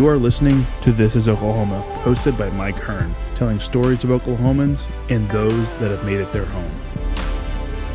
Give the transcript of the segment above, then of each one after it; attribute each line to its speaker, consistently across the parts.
Speaker 1: You are listening to This is Oklahoma, hosted by Mike Hearn, telling stories of Oklahomans and those that have made it their home.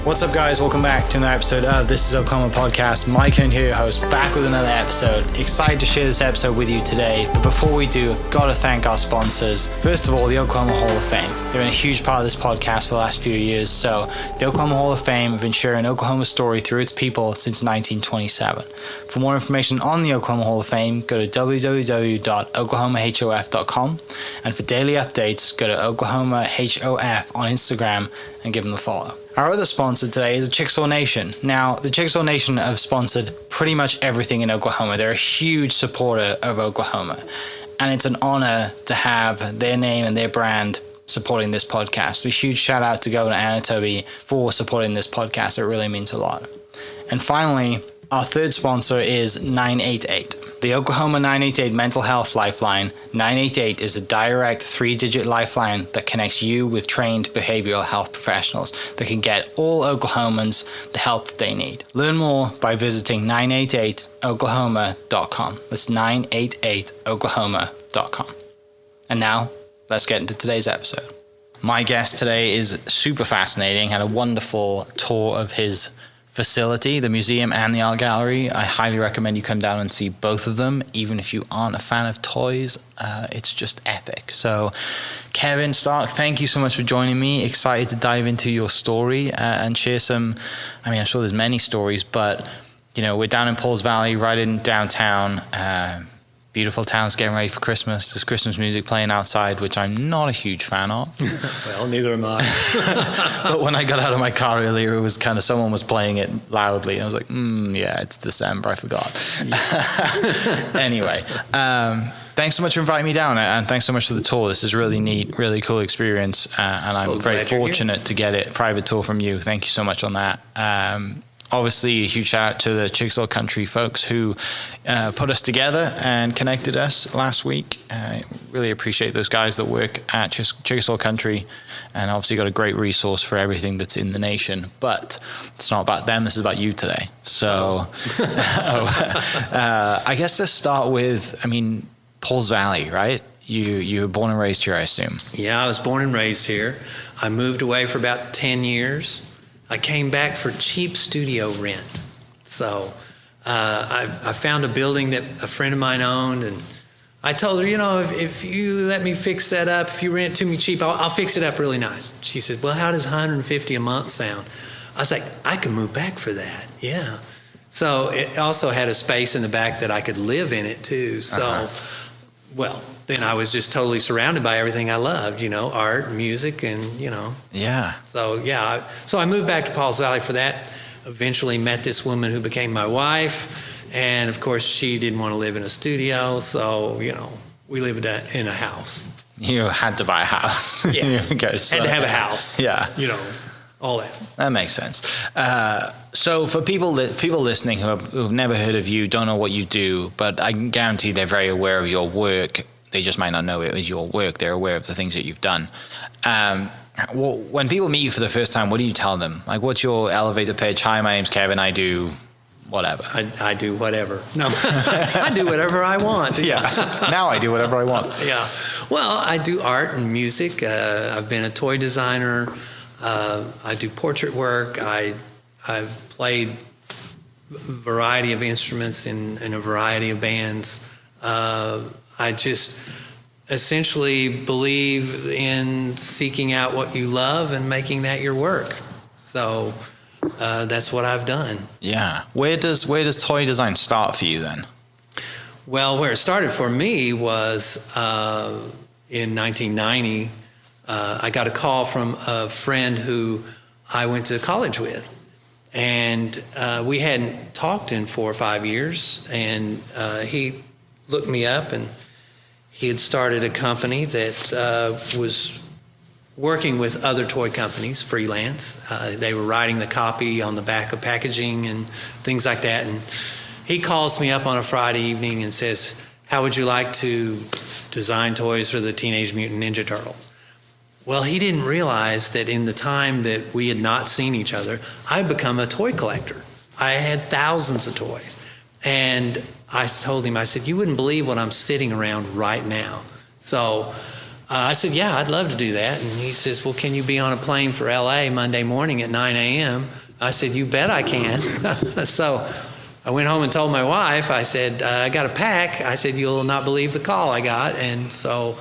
Speaker 2: What's up, guys? Welcome back to another episode of This is Oklahoma Podcast. Mike Hearn here, your host, back with another episode. Excited to share this episode with you today. But before we do, I've got to thank our sponsors. First of all, the Oklahoma Hall of Fame. They've been a huge part of this podcast for the last few years. So the Oklahoma Hall of Fame have been sharing Oklahoma's story through its people since 1927. For more information on the Oklahoma Hall of Fame, go to www.oklahomahof.com. And for daily updates, go to oklahomahof on Instagram and give them a follow. Our other sponsor today is the Chickasaw Nation. Now, the Chickasaw Nation have sponsored pretty much everything in Oklahoma. They're a huge supporter of Oklahoma. And it's an honor to have their name and their brand supporting this podcast. So a huge shout out to Governor Anatobi for supporting this podcast. It really means a lot. And finally, our third sponsor is 988. The Oklahoma 988 Mental Health Lifeline. 988 is a direct 3-digit lifeline that connects you with trained behavioral health professionals that can get all Oklahomans the help that they need. Learn more by visiting 988oklahoma.com. That's 988oklahoma.com. And now, let's get into today's episode. My guest today is super fascinating. Had a wonderful tour of his facility, the museum and the art gallery. I highly recommend you come down and see both of them, even if you aren't a fan of toys. It's just epic. So Kevin Stark, thank you so much for joining me. Excited to dive into your story and share some, I'm sure there's many stories, but we're down in Pauls Valley, right in downtown. Beautiful town's getting ready for Christmas. There's Christmas music playing outside, which I'm not a huge fan of.
Speaker 3: Well, neither am I.
Speaker 2: But when I got out of my car earlier, it was kind of someone was playing it loudly. And I was like, yeah, it's December. I forgot. Yeah. Anyway, thanks so much for inviting me down. And thanks so much for the tour. This is really neat, really cool experience. And I'm very fortunate to get a private tour from you. Thank you so much on that. Obviously, a huge shout out to the Chickasaw Country folks who put us together and connected us last week. Really appreciate those guys that work at Chickasaw Country, and obviously got a great resource for everything that's in the nation. But it's not about them. This is about you today. So I guess let's start with, Pauls Valley, right? You were born and raised here, I assume.
Speaker 3: Yeah, I was born and raised here. I moved away for about 10 years. I came back for cheap studio rent. So I found a building that a friend of mine owned, and I told her, if you let me fix that up, if you rent it to me cheap, I'll fix it up really nice. She said, well, how does $150 a month sound? I was like, I can move back for that, yeah. So it also had a space in the back that I could live in it too. So, well, then I was just totally surrounded by everything I loved, art, music, and,
Speaker 2: Yeah.
Speaker 3: So, yeah. So I moved back to Pauls Valley for that. Eventually met this woman who became my wife. And, of course, she didn't want to live in a studio. So, we lived in a house.
Speaker 2: You had to buy a house.
Speaker 3: Yeah. Had to have a house.
Speaker 2: Yeah.
Speaker 3: All that.
Speaker 2: That makes sense. So for people listening who have never heard of you, don't know what you do, but I can guarantee they're very aware of your work. They just might not know it was your work. They're aware of the things that you've done. When people meet you for the first time, what do you tell them? Like, what's your elevator pitch? Hi, my name's Kevin. I do whatever.
Speaker 3: I do whatever. No, I do whatever I want.
Speaker 2: Yeah. Now I do whatever I want.
Speaker 3: Yeah. Well, I do art and music. I've been a toy designer. I do portrait work. I've played a variety of instruments in a variety of bands. I just essentially believe in seeking out what you love and making that your work. So that's what I've done.
Speaker 2: Yeah. Where does toy design start for you then?
Speaker 3: Well, where it started for me was in 1990. I got a call from a friend who I went to college with. And we hadn't talked in 4 or 5 years. And he looked me up, and he had started a company that was working with other toy companies, freelance. They were writing the copy on the back of packaging and things like that. And he calls me up on a Friday evening and says, how would you like to design toys for the Teenage Mutant Ninja Turtles? Well, he didn't realize that in the time that we had not seen each other, I'd become a toy collector. I had thousands of toys. And I told him, I said, you wouldn't believe what I'm sitting around right now. So I said, yeah, I'd love to do that. And he says, well, can you be on a plane for LA Monday morning at 9 a.m.? I said, you bet I can. So I went home and told my wife, I said, I got to pack. I said, you'll not believe the call I got. And so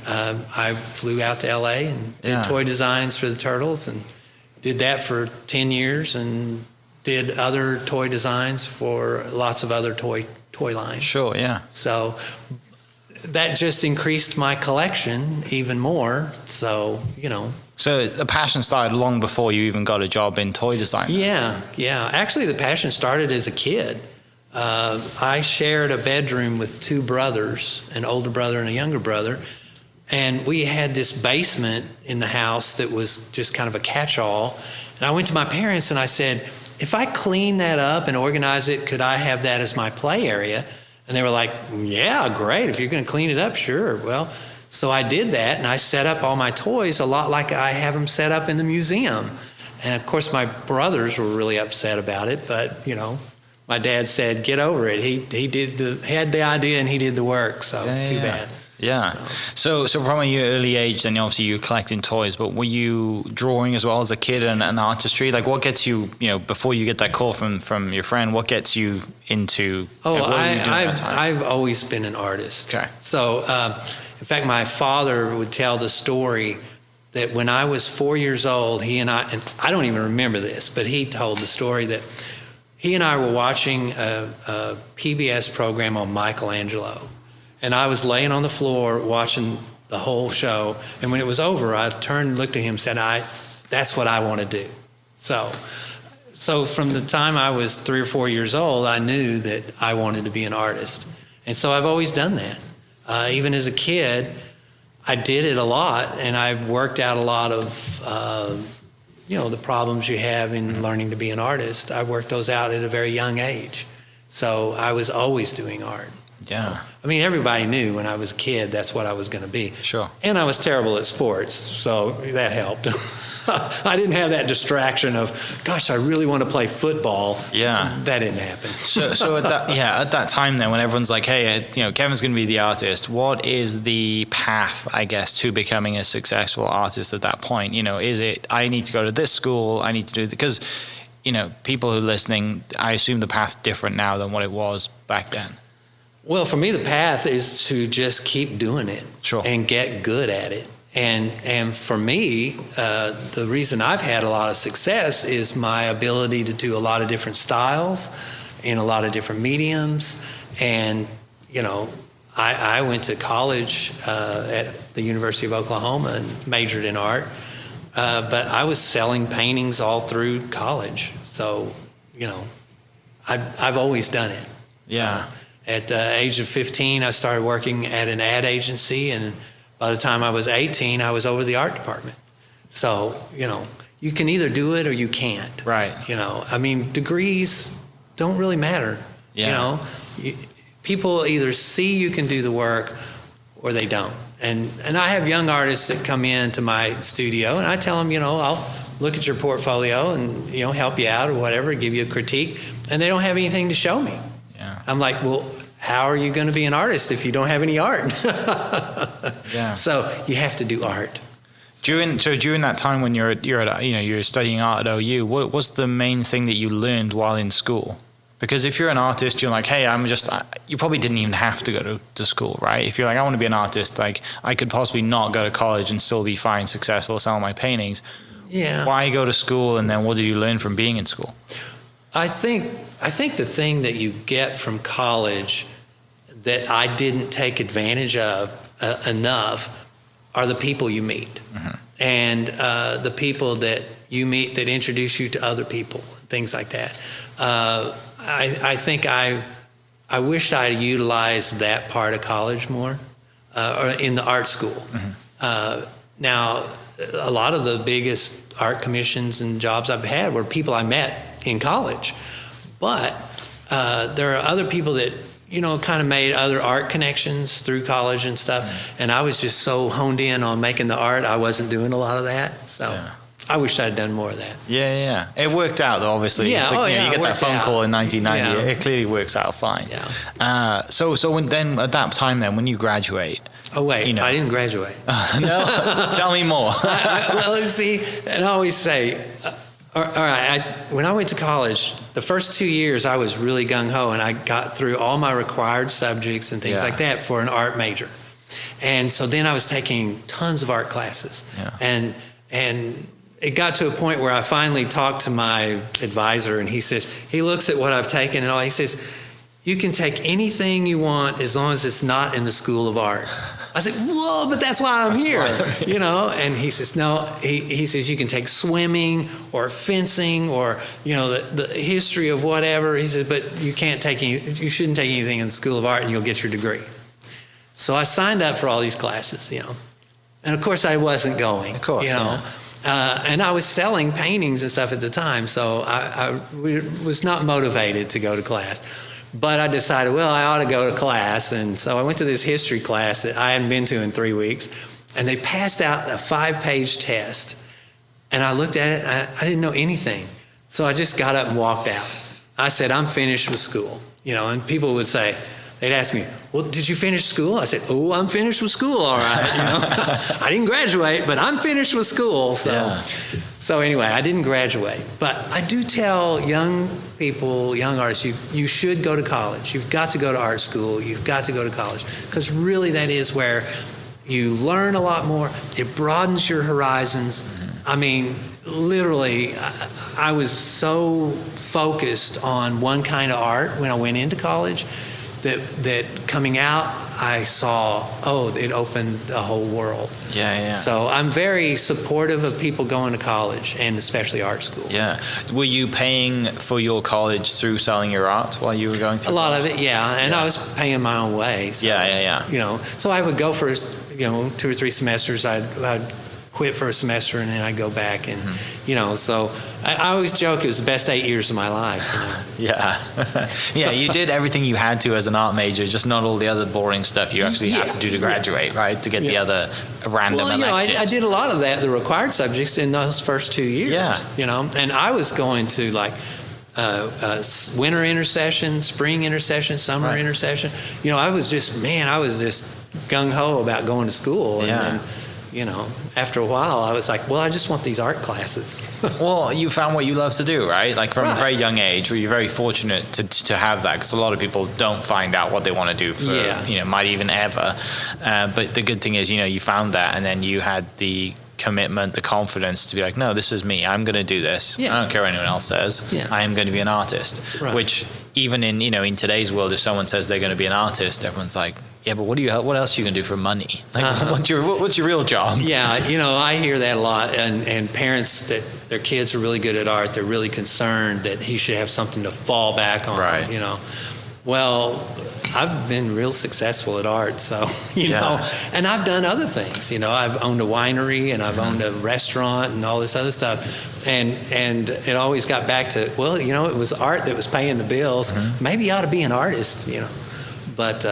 Speaker 3: I flew out to LA and did toy designs for the Turtles, and did that for 10 years, and did other toy designs for lots of other toy lines.
Speaker 2: Sure, yeah.
Speaker 3: So that just increased my collection even more. So,
Speaker 2: So the passion started long before you even got a job in toy design.
Speaker 3: Yeah. Actually, the passion started as a kid. I shared a bedroom with two brothers, an older brother and a younger brother. And we had this basement in the house that was just kind of a catch-all. And I went to my parents and I said, if I clean that up and organize it, could I have that as my play area? And they were like, yeah, great. If you're going to clean it up, sure. Well, so I did that, and I set up all my toys a lot like I have them set up in the museum. And of course, my brothers were really upset about it, but my dad said, get over it. He had the idea and he did the work, so too bad.
Speaker 2: Yeah. So from a early age, then obviously you're collecting toys, but were you drawing as well as a kid and artistry? Like, what gets you, before you get that call from your friend, what gets you into?
Speaker 3: I've always been an artist.
Speaker 2: Okay.
Speaker 3: So, in fact, my father would tell the story that when I was 4 years old, and I don't even remember this, but he told the story that he and I were watching a PBS program on Michelangelo. And I was laying on the floor watching the whole show. And when it was over, I turned and looked at him and said, that's what I want to do. So from the time I was 3 or 4 years old, I knew that I wanted to be an artist. And so I've always done that. Even as a kid, I did it a lot, and I worked out a lot of, the problems you have in learning to be an artist. I worked those out at a very young age. So I was always doing art.
Speaker 2: Yeah.
Speaker 3: I mean, everybody knew when I was a kid that's what I was going to be.
Speaker 2: Sure.
Speaker 3: And I was terrible at sports, so that helped. I didn't have that distraction of, gosh, I really want to play football.
Speaker 2: Yeah.
Speaker 3: That didn't happen.
Speaker 2: So at that time then, when everyone's like, hey, Kevin's going to be the artist, what is the path, I guess, to becoming a successful artist at that point? Is it, I need to go to this school, I need to do, because, people who are listening, I assume the path's different now than what it was back then.
Speaker 3: Well, for me, the path is to just keep doing it.
Speaker 2: Sure.
Speaker 3: And get good at it. And for me, the reason I've had a lot of success is my ability to do a lot of different styles in a lot of different mediums. And, I went to college at the University of Oklahoma and majored in art. But I was selling paintings all through college. So, I've always done it.
Speaker 2: Yeah.
Speaker 3: At the age of 15, I started working at an ad agency, and by the time I was 18, I was over the art department. So, you can either do it or you can't.
Speaker 2: Right.
Speaker 3: Degrees don't really matter.
Speaker 2: Yeah.
Speaker 3: People either see you can do the work or they don't. And I have young artists that come into my studio, and I tell them, I'll look at your portfolio and, help you out or whatever, give you a critique, and they don't have anything to show me.
Speaker 2: Yeah.
Speaker 3: I'm like, well, how are you going to be an artist if you don't have any art?
Speaker 2: Yeah.
Speaker 3: So you have to do art.
Speaker 2: During that time when you're studying art at OU, what was the main thing that you learned while in school? Because if you're an artist, you're like, hey, you probably didn't even have to go to school, right? If you're like, I want to be an artist, like I could possibly not go to college and still be fine, successful, selling my paintings.
Speaker 3: Yeah.
Speaker 2: Why go to school, and then what did you learn from being in school?
Speaker 3: I think the thing that you get from college that I didn't take advantage of enough are the people you meet. Mm-hmm. And the people that you meet that introduce you to other people, things like that. I think I wished I had utilized that part of college more, or in the art school. Mm-hmm. Now, a lot of the biggest art commissions and jobs I've had were people I met in college. But there are other people that, kind of made other art connections through college and stuff. Mm-hmm. And I was just so honed in on making the art, I wasn't doing a lot of that. So I wish I'd done more of that.
Speaker 2: Yeah. It worked out, though, obviously.
Speaker 3: Yeah,
Speaker 2: It's like,
Speaker 3: oh,
Speaker 2: you know,
Speaker 3: yeah,
Speaker 2: you
Speaker 3: it
Speaker 2: get that
Speaker 3: worked
Speaker 2: phone
Speaker 3: out.
Speaker 2: call in 1990.
Speaker 3: Yeah.
Speaker 2: It clearly works out fine.
Speaker 3: Yeah.
Speaker 2: So then at that time, then when you graduate,
Speaker 3: Oh, wait,
Speaker 2: You know.
Speaker 3: I didn't graduate.
Speaker 2: no, tell me more.
Speaker 3: Well, see, and I always say, all right, when I went to college, the first 2 years I was really gung-ho, and I got through all my required subjects and things
Speaker 2: Yeah.
Speaker 3: like that for an art major. And so then I was taking tons of art classes.
Speaker 2: Yeah.
Speaker 3: And it got to a point where I finally talked to my advisor, and he looks at what I've taken and all, he says, you can take anything you want as long as it's not in the School of Art. I said, whoa, but that's why I'm here, you know? And he says, no, he says, you can take swimming or fencing or, you know, the history of whatever. He said, but you shouldn't take anything in the School of Art and you'll get your degree. So I signed up for all these classes, you know. And of course I wasn't going,
Speaker 2: Of course,
Speaker 3: you know. And I was selling paintings and stuff at the time, so I was not motivated to go to class. But I decided, well, I ought to go to class. And so I went to this history class that I hadn't been to in 3 weeks. And they passed out a 5-page test. And I looked at it, and I didn't know anything. So I just got up and walked out. I said, I'm finished with school. You know, and people would say, they'd ask me, well, did you finish school? I said, oh, I'm finished with school, all right. You know, I didn't graduate, but I'm finished with school. So anyway, I didn't graduate. But I do tell young people, young artists, you should go to college. You've got to go to art school. You've got to go to college. Because really that is where you learn a lot more. It broadens your horizons. I mean, literally, I was so focused on one kind of art when I went into college that coming out, I saw, it opened a whole world.
Speaker 2: Yeah.
Speaker 3: So I'm very supportive of people going to college, and especially art school.
Speaker 2: Yeah. Were you paying for your college through selling your art while you were going through
Speaker 3: A lot
Speaker 2: college?
Speaker 3: of it, yeah. And I was paying my own way. So,
Speaker 2: Yeah.
Speaker 3: You know, so I would go for, 2 or 3 semesters. I'd quit for a semester, and then I'd go back. And, you know, so I always joke it was the best 8 years of my life. You know?
Speaker 2: Yeah. Yeah, you did everything you had to as an art major, just not all the other boring stuff you actually have to do to graduate, right? To get the other random
Speaker 3: Well, you know,
Speaker 2: electives.
Speaker 3: I did a lot of that, the required subjects, in those first 2 years.
Speaker 2: Yeah.
Speaker 3: You know, and I was going to like winter intercession, spring intercession, summer intercession. You know, I was just gung-ho about going to school.
Speaker 2: Yeah.
Speaker 3: And then, you know, after a while, I was like, well, I just want these art classes.
Speaker 2: Well, you found what you love to do, right? Like from a very young age, where you're very fortunate to have that, because a lot of people don't find out what they want to do for, might even ever. But the good thing is, you found that, and then you had the commitment, the confidence to be like, no, this is me. I'm going to do this.
Speaker 3: Yeah.
Speaker 2: I don't care what anyone else says.
Speaker 3: Yeah.
Speaker 2: I am going to be an artist.
Speaker 3: Right.
Speaker 2: Which even in today's world, if someone says they're going to be an artist, everyone's like, yeah, but what else are you going to do for money? Like, what's your real job?
Speaker 3: Yeah, I hear that a lot, and parents that their kids are really good at art, they're really concerned that he should have something to fall back on.
Speaker 2: Right.
Speaker 3: Well, I've been real successful at art, so and I've done other things. I've owned a winery, and I've owned a restaurant, and all this other stuff, and it always got back to, well, it was art that was paying the bills. Mm-hmm. Maybe you ought to be an artist, but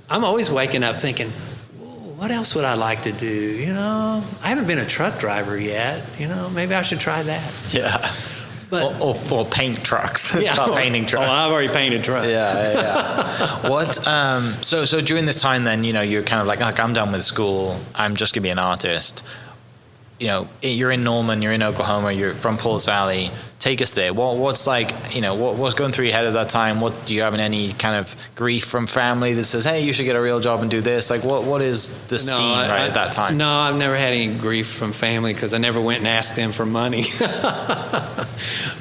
Speaker 3: I'm always waking up thinking, what else would I like to do? I haven't been a truck driver yet. Maybe I should try that.
Speaker 2: Yeah.
Speaker 3: But,
Speaker 2: or paint trucks.
Speaker 3: Yeah.
Speaker 2: Start painting trucks.
Speaker 3: Oh, I've already painted trucks.
Speaker 2: Yeah. What? So during this time, then you're kind of like, I'm done with school. I'm just gonna be an artist. You're in Norman. You're in Oklahoma. You're from Pauls Valley. Take us there. What's like? What's going through your head at that time? What do you have any kind of grief from family that says, hey, you should get a real job and do this? Like, what is the scene at that time?
Speaker 3: No, I've never had any grief from family because I never went and asked them for money.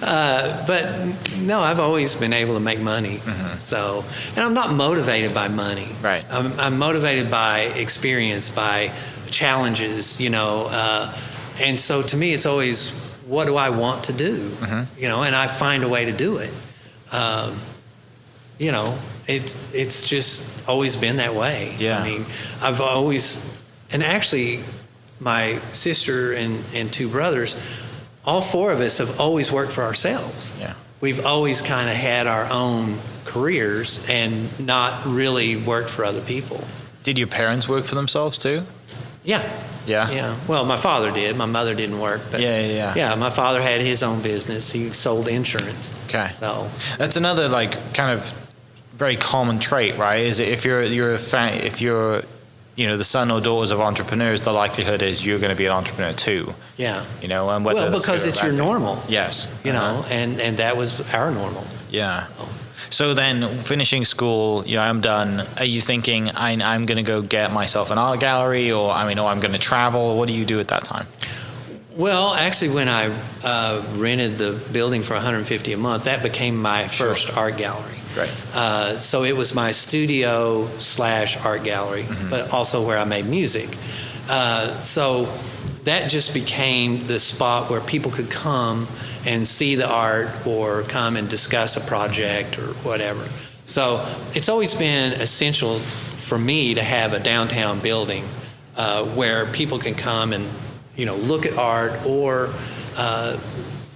Speaker 3: But no, I've always been able to make money. Mm-hmm. So, and I'm not motivated by money.
Speaker 2: Right.
Speaker 3: I'm motivated by experience, by challenges. And so to me, it's always, what do I want to do? Mm-hmm. And I find a way to do it. It's just always been that way.
Speaker 2: Yeah.
Speaker 3: I mean, I've always, and actually, my sister and 2 brothers, all 4 of us have always worked for ourselves.
Speaker 2: Yeah.
Speaker 3: We've always kind of had our own careers and not really worked for other people.
Speaker 2: Did your parents work for themselves too?
Speaker 3: Yeah.
Speaker 2: Yeah?
Speaker 3: Yeah. Well, my father did. My mother didn't work. But
Speaker 2: Yeah.
Speaker 3: Yeah, my father had his own business. He sold insurance.
Speaker 2: Okay.
Speaker 3: So
Speaker 2: That's another like kind of very common trait, right? Is if you're the son or daughters of entrepreneurs, the likelihood is you're going to be an entrepreneur too.
Speaker 3: yeah.
Speaker 2: And whether
Speaker 3: Well,
Speaker 2: that's
Speaker 3: because
Speaker 2: good or
Speaker 3: it's
Speaker 2: bad
Speaker 3: your
Speaker 2: thing.
Speaker 3: normal.
Speaker 2: Yes.
Speaker 3: And that was our normal.
Speaker 2: Yeah. So then, finishing school, I'm done. Are you thinking I'm going to go get myself an art gallery, or I'm going to travel? What do you do at that time?
Speaker 3: Well, actually, when I rented the building for $150 a month, that became my first art gallery.
Speaker 2: Right.
Speaker 3: So it was my studio / art gallery, but also where I made music. So that just became the spot where people could come and see the art or come and discuss a project or whatever. So it's always been essential for me to have a downtown building where people can come and look at art or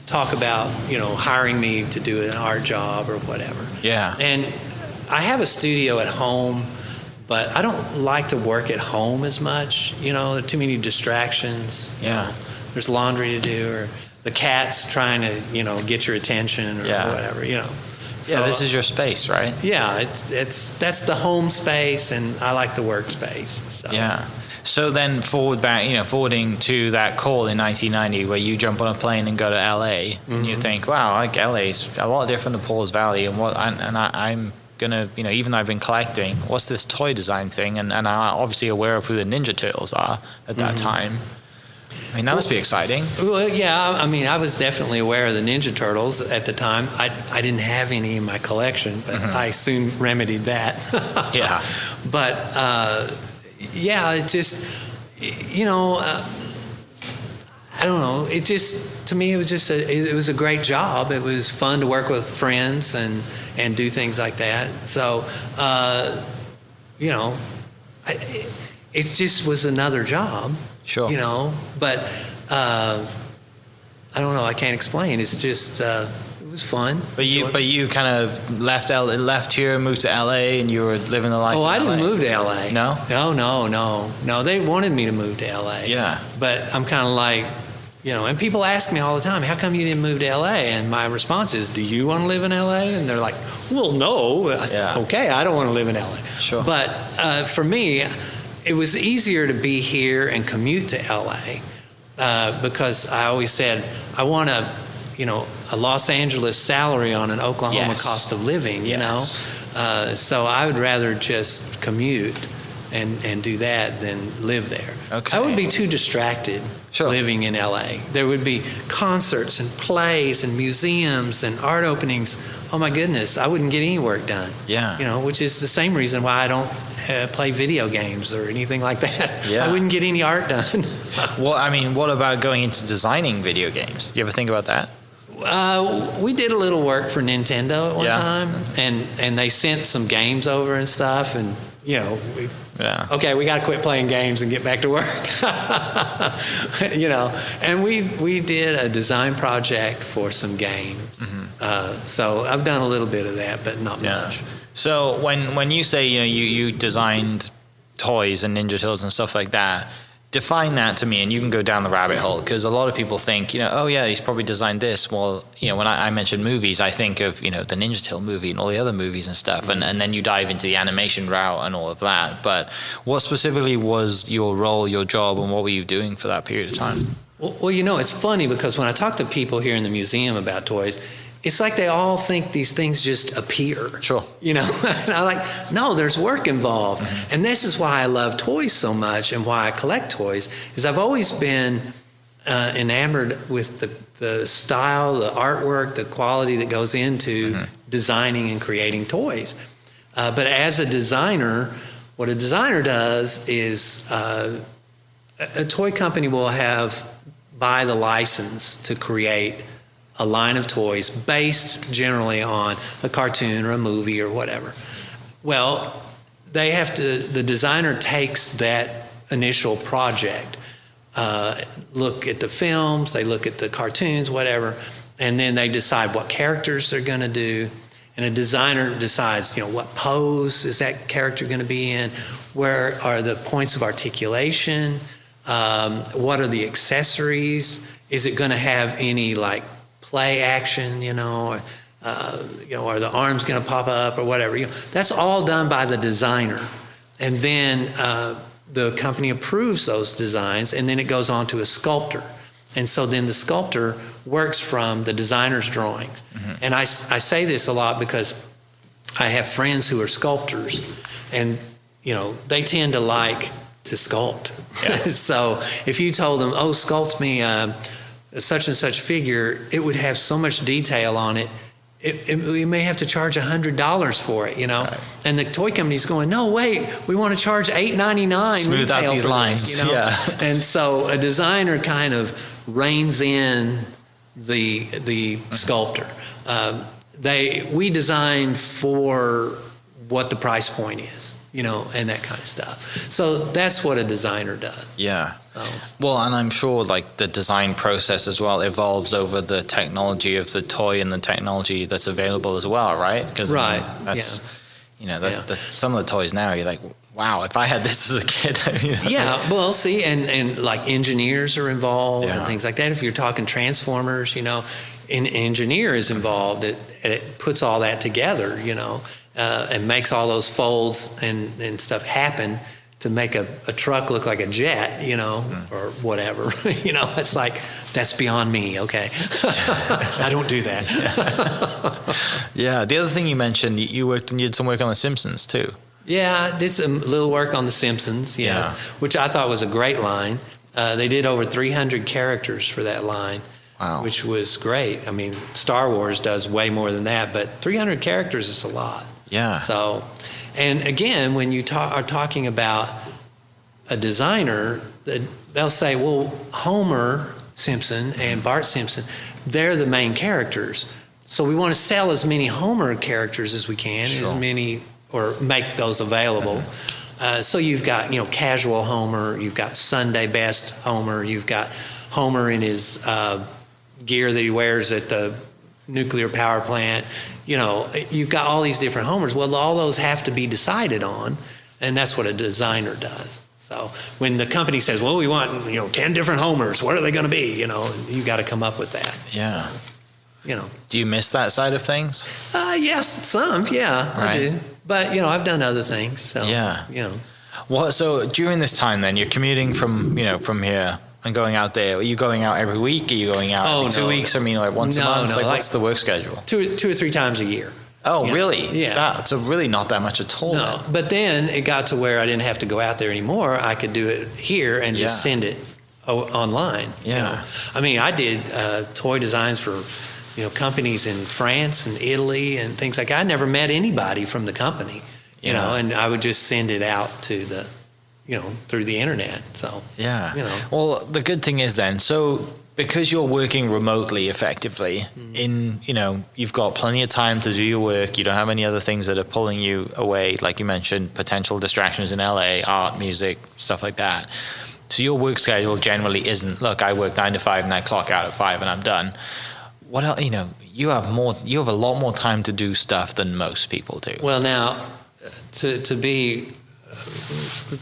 Speaker 3: talk about hiring me to do an art job or whatever.
Speaker 2: Yeah.
Speaker 3: And I have a studio at home, but I don't like to work at home as much. There are too many distractions.
Speaker 2: Yeah.
Speaker 3: There's laundry to do, or the cat's trying to get your attention or whatever. So,
Speaker 2: yeah, this is your space, right?
Speaker 3: Yeah, that's the home space, and I like the workspace. So.
Speaker 2: Yeah. So then forwarding to that call in 1990 where you jump on a plane and go to LA and you think, wow, like LA's a lot different to Paul's Valley, and I'm gonna, even though I've been collecting, what's this toy design thing? And I'm obviously aware of who the Ninja Turtles are at that time. That must be exciting.
Speaker 3: Well, yeah, I was definitely aware of the Ninja Turtles at the time. I didn't have any in my collection, but I soon remedied that.
Speaker 2: Yeah.
Speaker 3: But yeah, it just, I don't know. It just, to me, it was just it was a great job. It was fun to work with friends and do things like that. So, it just was another job.
Speaker 2: Sure.
Speaker 3: But I don't know. I can't explain. It's just it was fun.
Speaker 2: But you kind of left here, moved to LA, and you were living the life.
Speaker 3: Oh,
Speaker 2: in
Speaker 3: I didn't
Speaker 2: LA.
Speaker 3: move to LA.
Speaker 2: No?
Speaker 3: No. They wanted me to move to LA.
Speaker 2: Yeah.
Speaker 3: But I'm kind of like, and people ask me all the time, how come you didn't move to LA? And my response is, do you want to live in LA? And they're like, well, no. I said, okay, I don't want to live in LA.
Speaker 2: Sure.
Speaker 3: But for me, it was easier to be here and commute to LA because I always said, I want a Los Angeles salary on an Oklahoma cost of living, so I would rather just commute and do that than live there.
Speaker 2: Okay.
Speaker 3: I would be too distracted living in LA. There would be concerts and plays and museums and art openings. Oh my goodness, I wouldn't get any work done.
Speaker 2: Yeah.
Speaker 3: Which is the same reason why I don't play video games or anything like that.
Speaker 2: Yeah.
Speaker 3: I wouldn't get any art done.
Speaker 2: Well, what about going into designing video games? You ever think about that?
Speaker 3: We did a little work for Nintendo at one time, and they sent some games over and stuff, and okay, we got to quit playing games and get back to work. And we did a design project for some games. So I've done a little bit of that, but not much.
Speaker 2: So when you say you designed toys and Ninja Turtles and stuff like that, define that to me, and you can go down the rabbit hole, because a lot of people think, oh yeah, he's probably designed this. Well, when I mention movies, I think of the Ninja Turtle movie and all the other movies and stuff, and then you dive into the animation route and all of that. But what specifically was your role, your job, and what were you doing for that period of time?
Speaker 3: Well, it's funny because when I talk to people here in the museum about toys, it's like they all think these things just appear.
Speaker 2: Sure.
Speaker 3: And I'm like, no, there's work involved. Mm-hmm. And this is why I love toys so much and why I collect toys, is I've always been enamored with the style, the artwork, the quality that goes into designing and creating toys. But as a designer, what a designer does is a toy company will buy the license to create a line of toys based generally on a cartoon or a movie or whatever. Well, the designer takes that initial project, look at the films, they look at the cartoons, whatever, and then they decide what characters they're going to do. And a designer decides, what pose is that character going to be in? Where are the points of articulation? What are the accessories? Is it going to have any like play action, or are the arms going to pop up or whatever? That's all done by the designer. And then the company approves those designs, and then it goes on to a sculptor. And so then the sculptor works from the designer's drawings. Mm-hmm. And I say this a lot because I have friends who are sculptors, and they tend to like to sculpt. Yeah. So if you told them, sculpt me such and such figure, it would have so much detail on it. You may have to charge $100 for it, Right. And the toy company's going, no, wait, we want to charge $8.99.
Speaker 2: Smooth out these lines, Yeah.
Speaker 3: And so a designer kind of reins in the sculptor. We design for what the price point is, and that kind of stuff. So that's what a designer does.
Speaker 2: Yeah. So. Well, and I'm sure like the design process as well evolves over the technology of the toy and the technology that's available as well, right? Because
Speaker 3: right.
Speaker 2: That's some of the toys now you're like, wow, if I had this as a kid.
Speaker 3: Yeah. Well, see, and like engineers are involved and things like that. If you're talking Transformers, an engineer is involved. It puts all that together, and makes all those folds and stuff happen to make a truck look like a jet, or whatever. It's like, that's beyond me, okay? I don't do that.
Speaker 2: Yeah, the other thing you mentioned, you did some work on The Simpsons too.
Speaker 3: Yeah, I did some little work on The Simpsons, yes, which I thought was a great line. They did over 300 characters for that line. Wow. Which was great. I mean, Star Wars does way more than that, but 300 characters is a lot.
Speaker 2: Yeah.
Speaker 3: So, and again, when you are talking about a designer, they'll say, well, Homer Simpson and Bart Simpson, they're the main characters. So we want to sell as many Homer characters as we can, as many, or make those available. Mm-hmm. So you've got, casual Homer, you've got Sunday best Homer, you've got Homer in his gear that he wears at the nuclear power plant. You've got all these different Homers. Well, all those have to be decided on, and that's what a designer does. So when the company says, well, we want 10 different Homers, what are they going to be? You got to come up with that.
Speaker 2: Yeah.
Speaker 3: So,
Speaker 2: do you miss that side of things?
Speaker 3: Yes, some. Yeah, right. I do. But I've done other things. So,
Speaker 2: yeah. Well, so during this time, then you're commuting from here and going out there. Are you going out every week? Are you going out every 2 weeks? I mean, like once a month? Like, what's the work schedule?
Speaker 3: Two or three times a year.
Speaker 2: Oh, really?
Speaker 3: Yeah.
Speaker 2: So really not that much at all.
Speaker 3: No,
Speaker 2: then.
Speaker 3: But then it got to where I didn't have to go out there anymore. I could do it here and just send it online.
Speaker 2: Yeah.
Speaker 3: I mean, I did toy designs for companies in France and Italy and things like that. I never met anybody from the company, and I would just send it out to the through the internet. So,
Speaker 2: Well, the good thing is then, so because you're working remotely effectively, you've got plenty of time to do your work. You don't have any other things that are pulling you away, like you mentioned, potential distractions in LA, art, music, stuff like that. So your work schedule generally isn't, look, I work 9 to 5 and I clock out at 5 and I'm done. What else, you have a lot more time to do stuff than most people do.
Speaker 3: Well, now, to be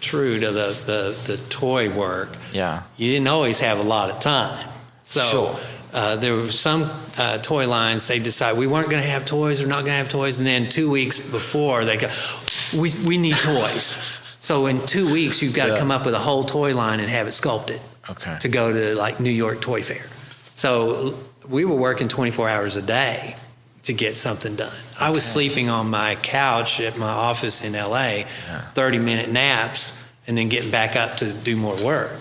Speaker 3: true to the toy work, you didn't always have a lot of time. So there were some toy lines, they decide we weren't going to have toys, we're not going to have toys, and then 2 weeks before they go, we need toys. So in 2 weeks you've got to come up with a whole toy line and have it sculpted to go to like New York Toy Fair. So we were working 24 hours a day to get something done. I was sleeping on my couch at my office in LA, 30-minute naps, and then getting back up to do more work,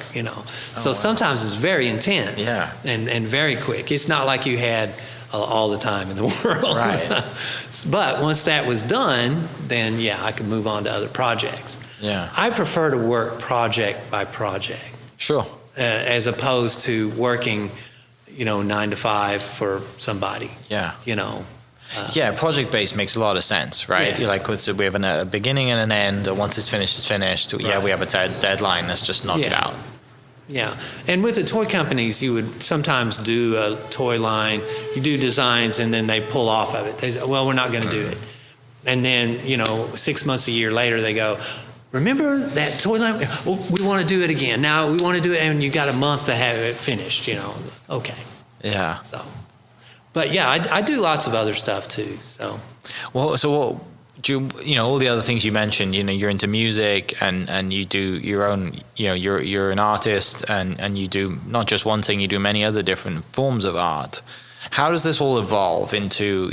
Speaker 3: So sometimes it's very intense and very quick. It's not like you had all the time in the world.
Speaker 2: Right.
Speaker 3: But once that was done, then, I could move on to other projects.
Speaker 2: Yeah.
Speaker 3: I prefer to work project by project.
Speaker 2: Sure.
Speaker 3: As opposed to working, 9 to 5 for somebody.
Speaker 2: Yeah. Project-based makes a lot of sense, right?
Speaker 3: Yeah.
Speaker 2: You're like, we have a beginning and an end, and once it's finished, it's finished. Right. We have a deadline. Let's just knock it out.
Speaker 3: Yeah. And with the toy companies, you would sometimes do a toy line, you do designs, and then they pull off of it. They say, well, we're not going to do it. And then, 6 months, a year later, they go, remember that toy line? Well, we want to do it again. Now we want to do it, and you got a month to have it finished, Okay.
Speaker 2: Yeah.
Speaker 3: So, but yeah, I do lots of other stuff too. So,
Speaker 2: Well, so what do you, all the other things you mentioned, you're into music and you do your own, you're an artist and you do not just one thing, you do many other different forms of art. How does this all evolve into,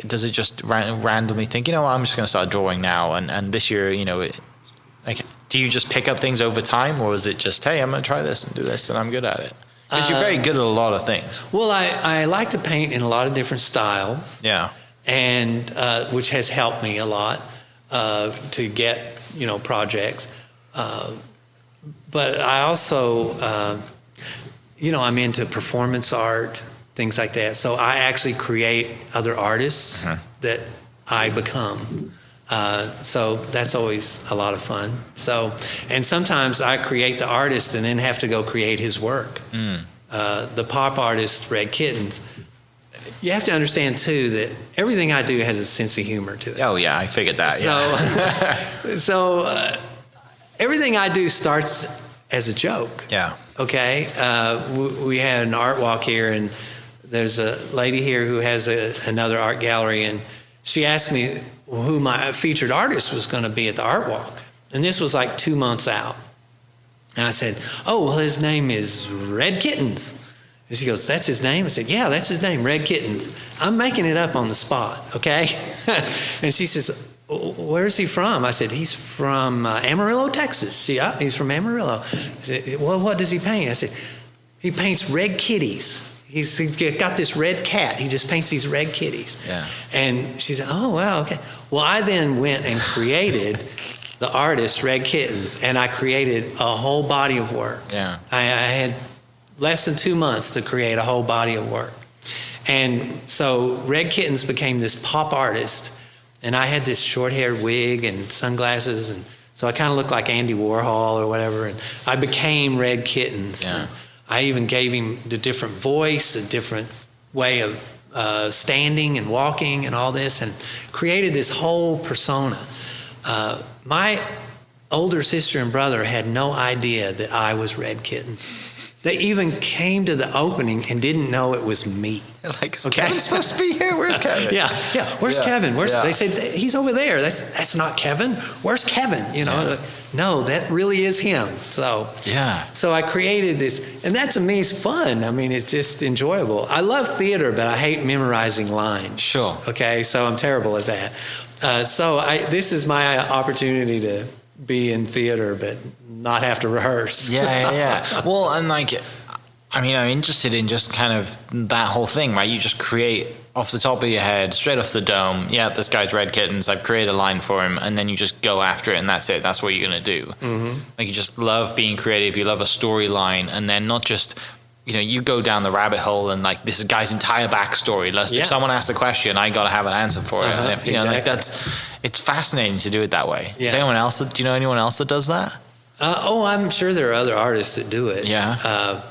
Speaker 2: does it just randomly think, I'm just going to start drawing now and this year, do you just pick up things over time, or is it just, hey, I'm going to try this and do this and I'm good at it? Because you're very good at a lot of things.
Speaker 3: Well, I like to paint in a lot of different styles.
Speaker 2: Yeah.
Speaker 3: And which has helped me a lot to get, projects. But I also, I'm into performance art, things like that. So I actually create other artists that I become. So that's always a lot of fun. So, and sometimes I create the artist and then have to go create his work. The pop artist, Red Kittens, you have to understand too that everything I do has a sense of humor to it.
Speaker 2: Oh yeah, I figured that.
Speaker 3: So everything I do starts as a joke.
Speaker 2: Yeah.
Speaker 3: Okay. We had an art walk here, and there's a lady here who has another art gallery, and she asked me who my featured artist was going to be at the art walk, and this was like 2 months out. And I said, "Oh, well, his name is Red Kittens." And she goes, "That's his name?" I said, "Yeah, that's his name, Red Kittens. I'm making it up on the spot, okay?" And she says, "Where's he from?" I said, "He's from Amarillo, Texas." Yeah, he's from Amarillo. I said, "Well, what does he paint?" I said, "He paints red kitties. He's got this red cat. He just paints these red kitties."
Speaker 2: Yeah.
Speaker 3: And she said, "Oh, wow, okay." Well, I then went and created the artist, Red Kittens, and I created a whole body of work.
Speaker 2: Yeah.
Speaker 3: I had less than 2 months to create a whole body of work. And so Red Kittens became this pop artist, and I had this short-haired wig and sunglasses, and so I kind of looked like Andy Warhol or whatever, and I became Red Kittens.
Speaker 2: Yeah.
Speaker 3: And I even gave him the different voice, a different way of standing and walking and all this, and created this whole persona. My older sister and brother had no idea that I was Red Kitten. They even came to the opening and didn't know it was me.
Speaker 2: Like, is Kevin supposed to be here? Where's Kevin?
Speaker 3: Yeah. Where's Kevin? They said, "He's over there." That's not Kevin. Where's Kevin? No, that really is him. So I created this, and that to me is fun. I mean, it's just enjoyable. I love theater, but I hate memorizing lines.
Speaker 2: Sure.
Speaker 3: Okay, so I'm terrible at that. This is my opportunity to be in theater, but not have to rehearse.
Speaker 2: Yeah. Well, and I'm interested in just kind of that whole thing, right? You just create off the top of your head, straight off the dome. Yeah, this guy's Red Kittens. I've created a line for him, and then you just go after it, and that's it. That's what you're gonna do. Mm-hmm. Like, you just love being creative. You love a storyline, and then not just, you go down the rabbit hole and like this guy's entire backstory. If someone asks a question, I gotta have an answer for it. And if,
Speaker 3: exactly.
Speaker 2: It's fascinating to do it that way.
Speaker 3: Yeah.
Speaker 2: Do you know anyone else that does that?
Speaker 3: I'm sure there are other artists that do it.
Speaker 2: Yeah.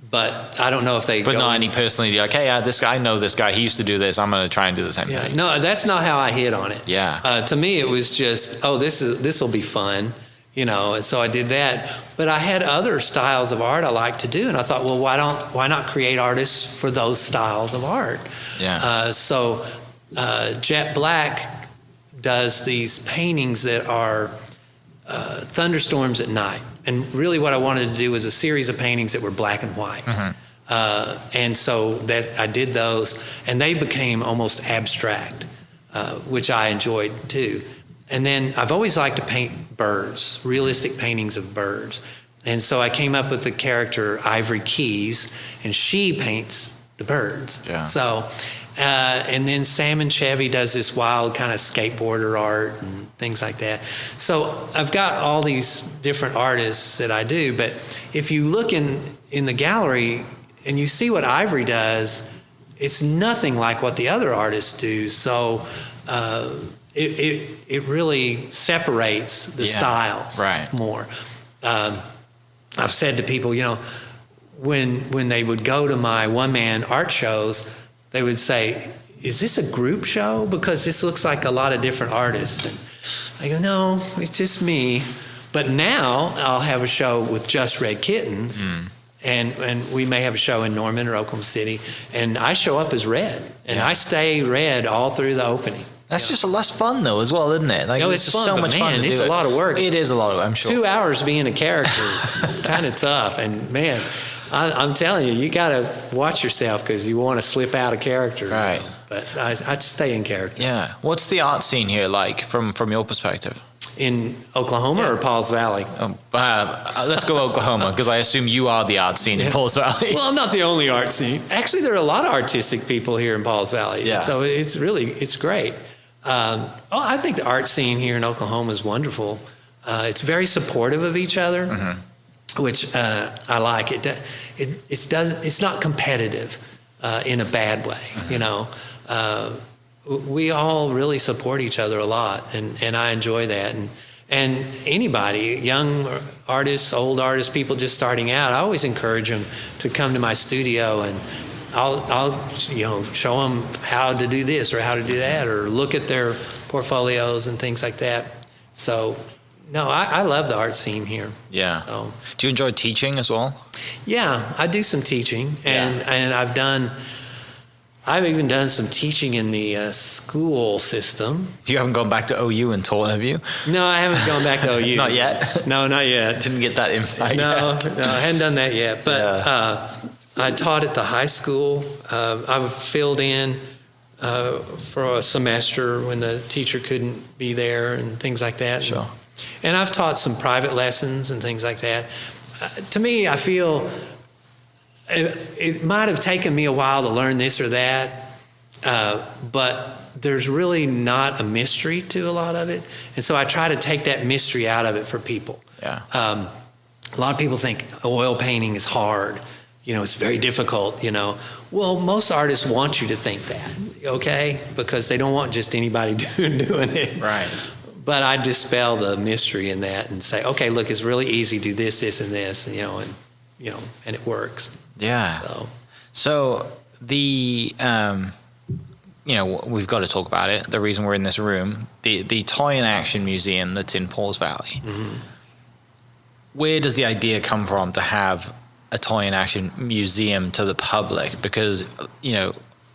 Speaker 3: But I don't know if they.
Speaker 2: But not any personally. Like, hey, this guy, I know this guy. He used to do this. I'm going to try and do the same thing.
Speaker 3: No, that's not how I hit on it.
Speaker 2: Yeah.
Speaker 3: To me, it was just, this will be fun, And so I did that. But I had other styles of art I like to do, and I thought, well, why not create artists for those styles of art?
Speaker 2: Yeah.
Speaker 3: So Jet Black does these paintings that are thunderstorms at night. And really what I wanted to do was a series of paintings that were black and white. Mm-hmm. And so that I did those, and they became almost abstract, which I enjoyed too. And then I've always liked to paint birds, realistic paintings of birds. And so I came up with the character Ivory Keys, and she paints the birds.
Speaker 2: Yeah.
Speaker 3: So, and then Sam and Chevy does this wild kind of skateboarder art and things like that. So I've got all these different artists that I do, but if you look in the gallery and you see what Ivory does, it's nothing like what the other artists do. So it really separates the styles more. I've said to people, when they would go to my one-man art shows, they would say, "Is this a group show? Because this looks like a lot of different artists." And I go, "No, it's just me." But now I'll have a show with just Red Kittens, and we may have a show in Norman or Oklahoma City, and I show up as Red, and I stay Red all through the opening.
Speaker 2: That's just less fun though, as well, isn't it? Like,
Speaker 3: it's
Speaker 2: just
Speaker 3: fun,
Speaker 2: so
Speaker 3: but
Speaker 2: much
Speaker 3: man,
Speaker 2: fun to
Speaker 3: it's
Speaker 2: do
Speaker 3: a lot of work.
Speaker 2: It is a lot of, I'm sure.
Speaker 3: 2 hours being a character, kind of tough. And man, I'm telling you, you got to watch yourself because you want to slip out of character.
Speaker 2: Right.
Speaker 3: But I just stay in character.
Speaker 2: Yeah. What's the art scene here like from your perspective?
Speaker 3: In Oklahoma or Pauls Valley?
Speaker 2: Let's go Oklahoma, because I assume you are the art scene in Pauls Valley.
Speaker 3: Well, I'm not the only art scene. Actually, there are a lot of artistic people here in Pauls Valley.
Speaker 2: Yeah.
Speaker 3: So it's great. I think the art scene here in Oklahoma is wonderful. It's very supportive of each other, which I like. It's not competitive in a bad way. You know, we all really support each other a lot, and I enjoy that. And anybody, young artists, old artists, people just starting out, I always encourage them to come to my studio, and I'll show them how to do this or how to do that, or look at their portfolios and things like that. So, no, I love the art scene here.
Speaker 2: Yeah.
Speaker 3: So,
Speaker 2: do you enjoy teaching as well?
Speaker 3: Yeah, I do some teaching, and I've even done some teaching in the school system.
Speaker 2: You haven't gone back to OU and taught, have you?
Speaker 3: No, I haven't gone back to OU.
Speaker 2: Not yet?
Speaker 3: No, not yet.
Speaker 2: Didn't get that invite
Speaker 3: No,
Speaker 2: yet.
Speaker 3: I hadn't done that yet. But I taught at the high school. I filled in for a semester when the teacher couldn't be there and things like that.
Speaker 2: Sure.
Speaker 3: And I've taught some private lessons and things like that. To me, I feel it might have taken me a while to learn this or that, but there's really not a mystery to a lot of it. And so I try to take that mystery out of it for people.
Speaker 2: Yeah.
Speaker 3: A lot of people think oil painting is hard. You know, it's very difficult, you know. Well, most artists want you to think that, okay? Because they don't want just anybody doing it.
Speaker 2: Right.
Speaker 3: But I dispel the mystery in that and say, okay, look, it's really easy. Do this, this, and this, and and it works.
Speaker 2: Yeah. So the we've got to talk about it. The reason we're in this room, the Toy and Action Museum that's in Pauls Valley. Mm-hmm. Where does the idea come from to have a Toy and Action Museum to the public? Because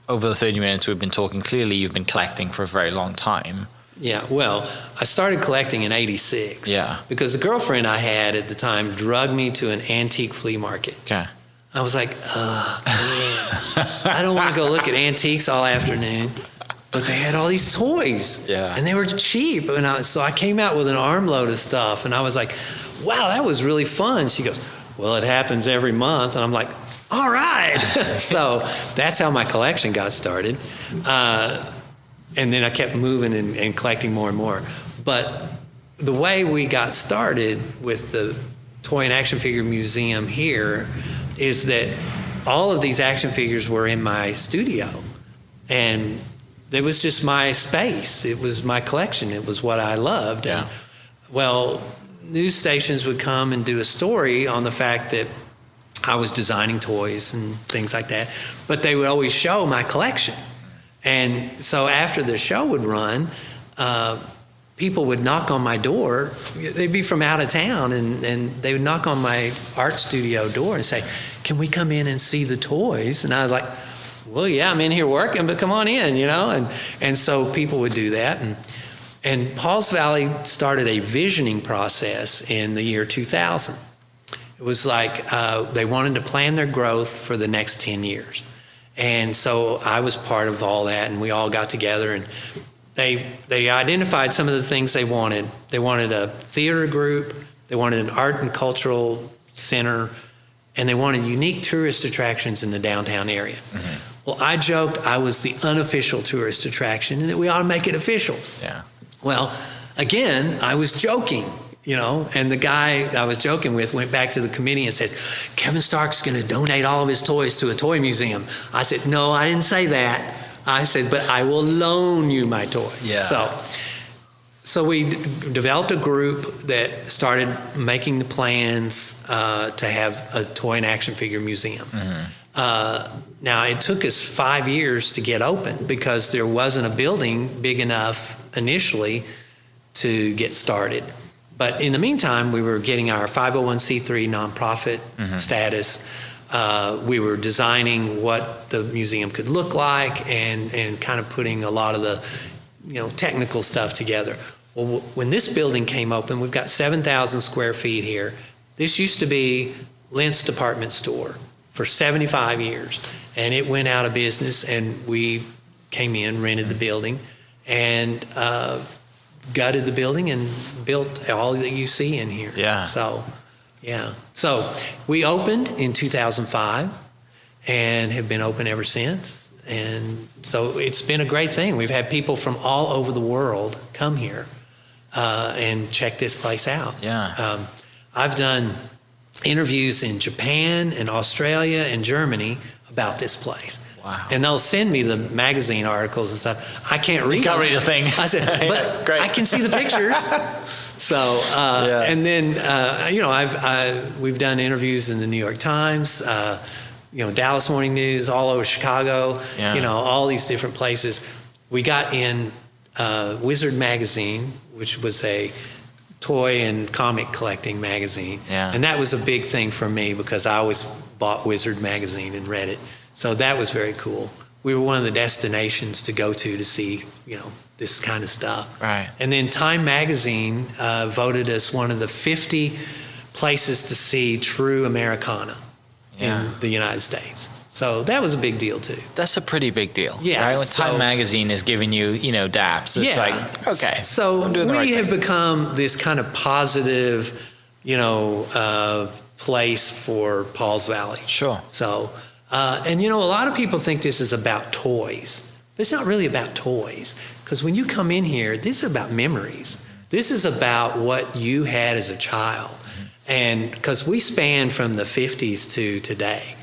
Speaker 2: over the 30 minutes we've been talking, clearly you've been collecting for a very long time.
Speaker 3: Yeah, well, I started collecting in '86.
Speaker 2: Yeah. Because
Speaker 3: the girlfriend I had at the time drugged me to an antique flea market.
Speaker 2: Okay.
Speaker 3: I was like, man, I don't want to go look at antiques all afternoon. But they had all these toys.
Speaker 2: Yeah.
Speaker 3: And they were cheap. And so I came out with an armload of stuff. And I was like, wow, that was really fun. She goes, well, it happens every month. And I'm like, all right. So that's how my collection got started. And then I kept moving and collecting more and more. But the way we got started with the Toy and Action Figure Museum here is that all of these action figures were in my studio. And it was just my space. It was my collection. It was what I loved.
Speaker 2: Yeah.
Speaker 3: And, well, news stations would come and do a story on the fact that I was designing toys and things like that. But they would always show my collection. And so after the show would run, people would knock on my door. They'd be from out of town, and they would knock on my art studio door and say, can we come in and see the toys? And I was like, well, yeah, I'm in here working, but come on in, And so people would do that. And Pauls Valley started a visioning process in the year 2000. It was like they wanted to plan their growth for the next 10 years. And so I was part of all that, and we all got together, and they identified some of the things they wanted. They wanted a theater group, they wanted an art and cultural center, and they wanted unique tourist attractions in the downtown area. Mm-hmm. Well, I joked I was the unofficial tourist attraction and that we ought to make it official.
Speaker 2: Yeah.
Speaker 3: Well, again, I was joking. And the guy I was joking with went back to the committee and said, Kevin Stark's going to donate all of his toys to a toy museum. I said, no, I didn't say that. I said, but I will loan you my toys.
Speaker 2: Yeah.
Speaker 3: So we developed a group that started making the plans to have a toy and action figure museum. Mm-hmm. Now, it took us 5 years to get open because there wasn't a building big enough initially to get started. But in the meantime, we were getting our 501c3 nonprofit status. We were designing what the museum could look like and kind of putting a lot of the technical stuff together. Well, when this building came open, we've got 7,000 square feet here. This used to be Lentz department store for 75 years, and it went out of business, and we came in, rented the building, and gutted the building and built all that you see in here.
Speaker 2: Yeah.
Speaker 3: So we opened in 2005 and have been open ever since. And so it's been a great thing. We've had people from all over the world come here and check this place out.
Speaker 2: Yeah.
Speaker 3: I've done interviews in Japan and Australia and Germany about this place.
Speaker 2: Wow.
Speaker 3: And they'll send me the magazine articles and stuff. I can't read
Speaker 2: Can't
Speaker 3: them.
Speaker 2: read a thing.
Speaker 3: I said, but
Speaker 2: Great.
Speaker 3: I can see the pictures. So, and then, we've done interviews in the New York Times, Dallas Morning News, all over Chicago, all these different places. We got in Wizard Magazine, which was a toy and comic collecting magazine.
Speaker 2: Yeah.
Speaker 3: And that was a big thing for me because I always bought Wizard Magazine and read it. So that was very cool. We were one of the destinations to go to see, this kind of stuff.
Speaker 2: Right.
Speaker 3: And then Time Magazine voted us one of the 50 places to see true Americana in the United States. So that was a big deal too.
Speaker 2: That's a pretty big deal.
Speaker 3: Yeah,
Speaker 2: Right? When
Speaker 3: so-
Speaker 2: Time Magazine is giving you, daps, it's like, okay.
Speaker 3: So
Speaker 2: I'm doing the
Speaker 3: we
Speaker 2: right
Speaker 3: have
Speaker 2: thing.
Speaker 3: become this kind of positive, place for Paul's Valley.
Speaker 2: Sure.
Speaker 3: So, and a lot of people think this is about toys. But it's not really about toys. Because when you come in here, this is about memories. This is about what you had as a child. And because we span from the 50s to today,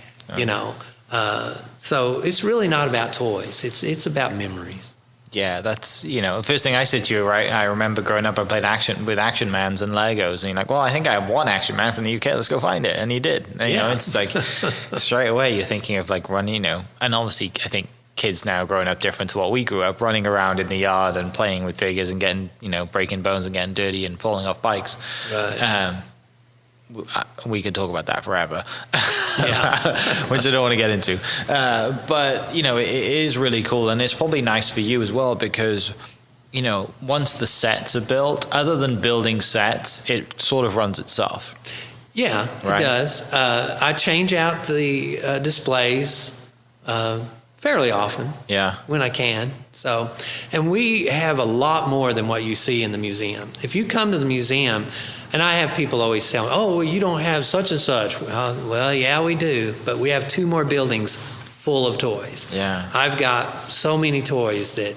Speaker 3: so it's really not about toys. It's about memories.
Speaker 2: Yeah, that's, the first thing I said to you, right? I remember growing up, I played with Action Mans and Legos. And you're like, well, I think I have one Action Man from the UK. Let's go find it. And you did. And, it's like straight away you're thinking of like running, and obviously I think kids now growing up different to what we grew up, running around in the yard and playing with figures and getting, breaking bones and getting dirty and falling off bikes.
Speaker 3: Right.
Speaker 2: We could talk about that forever,
Speaker 3: Yeah.
Speaker 2: which I don't want to get into. But, it is really cool. And it's probably nice for you as well because, once the sets are built, other than building sets, it sort of runs itself.
Speaker 3: Yeah,
Speaker 2: Right.
Speaker 3: it does. I change out the displays fairly often.
Speaker 2: Yeah.
Speaker 3: When I can. So, and we have a lot more than what you see in the museum. If you come to the museum, and I have people always tell me, oh, well, you don't have such and such. Well, yeah, we do, but we have 2 more buildings full of toys.
Speaker 2: Yeah.
Speaker 3: I've got so many toys that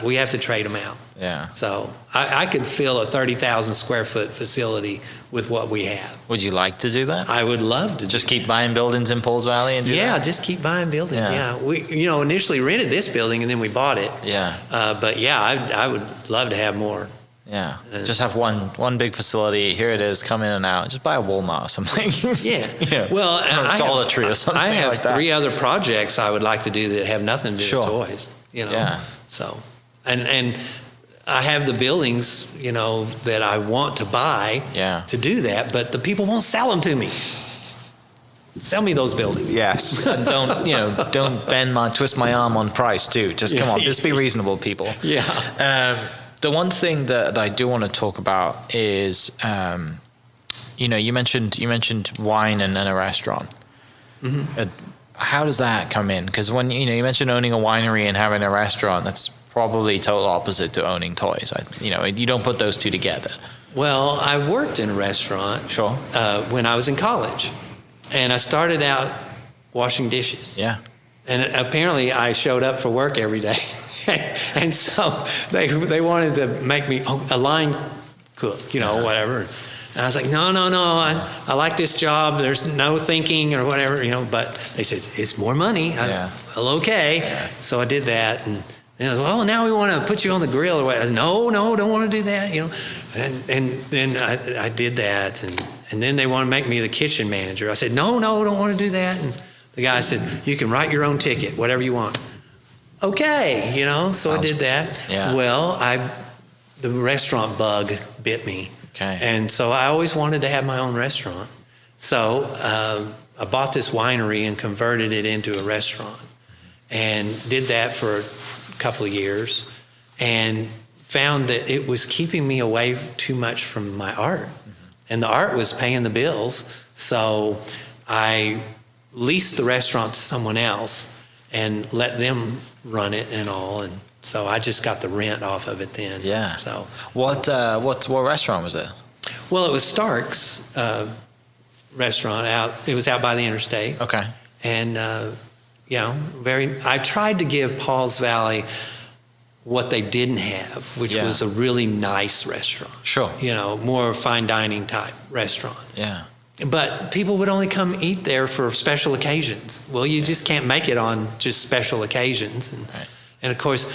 Speaker 3: we have to trade them out.
Speaker 2: Yeah.
Speaker 3: So I could fill a 30,000 square foot facility with what we have.
Speaker 2: Would you like to do that?
Speaker 3: I would love to
Speaker 2: Just keep buying buildings in Pauls Valley and do
Speaker 3: Yeah,
Speaker 2: that?
Speaker 3: just keep buying buildings.
Speaker 2: Yeah.
Speaker 3: Yeah. We, initially rented this building and then we bought it.
Speaker 2: Yeah.
Speaker 3: But yeah, I would love to have more.
Speaker 2: Yeah. Just have one big facility. Here it is. Come in and out. Just buy a Walmart or something.
Speaker 3: Yeah. Well,
Speaker 2: or Dollar Tree or something.
Speaker 3: I have
Speaker 2: like that.
Speaker 3: 3 other projects I would like to do that have nothing to do
Speaker 2: Sure.
Speaker 3: with toys.
Speaker 2: Yeah.
Speaker 3: So, and I have the buildings, that I want to buy to do that, but the people won't sell them to me. Sell me those buildings.
Speaker 2: Yes. And don't twist my arm on price too. Just come on. Just be reasonable, people.
Speaker 3: Yeah.
Speaker 2: The one thing that I do want to talk about is, you mentioned wine and a restaurant. Mm-hmm. How does that come in? Because when you mentioned owning a winery and having a restaurant, that's probably total opposite to owning toys. You don't put those two together.
Speaker 3: Well, I worked in a restaurant.
Speaker 2: Sure.
Speaker 3: When I was in college, and I started out washing dishes.
Speaker 2: Yeah.
Speaker 3: And apparently I showed up for work every day. And so they wanted to make me a line cook, whatever. And I was like, no, I like this job. There's no thinking or whatever, but they said, it's more money. Well, okay.
Speaker 2: Yeah.
Speaker 3: So I did that. And they was, well, now we want to put you on the grill or what. I said, no, don't want to do that, And then I did that. And then they want to make me the kitchen manager. I said, no, don't want to do that. And the guy said, you can write your own ticket, whatever you want. Okay, so I did that.
Speaker 2: Yeah.
Speaker 3: Well, the restaurant bug bit me.
Speaker 2: Okay.
Speaker 3: And so I always wanted to have my own restaurant. So I bought this winery and converted it into a restaurant, and did that for a couple of years, and found that it was keeping me away too much from my art. And the art was paying the bills. So I leased the restaurant to someone else and let them run it and all. And so I just got the rent off of it then.
Speaker 2: Yeah.
Speaker 3: So
Speaker 2: What restaurant was it?
Speaker 3: well, it was Stark's restaurant out. It was out by the interstate.
Speaker 2: Okay.
Speaker 3: And I tried to give Paul's Valley what they didn't have, which
Speaker 2: Yeah.
Speaker 3: was a really nice restaurant.
Speaker 2: Sure.
Speaker 3: More fine dining type restaurant.
Speaker 2: Yeah.
Speaker 3: But people would only come eat there for special occasions. Well, you just can't make it on just special occasions.
Speaker 2: Right.
Speaker 3: And of course,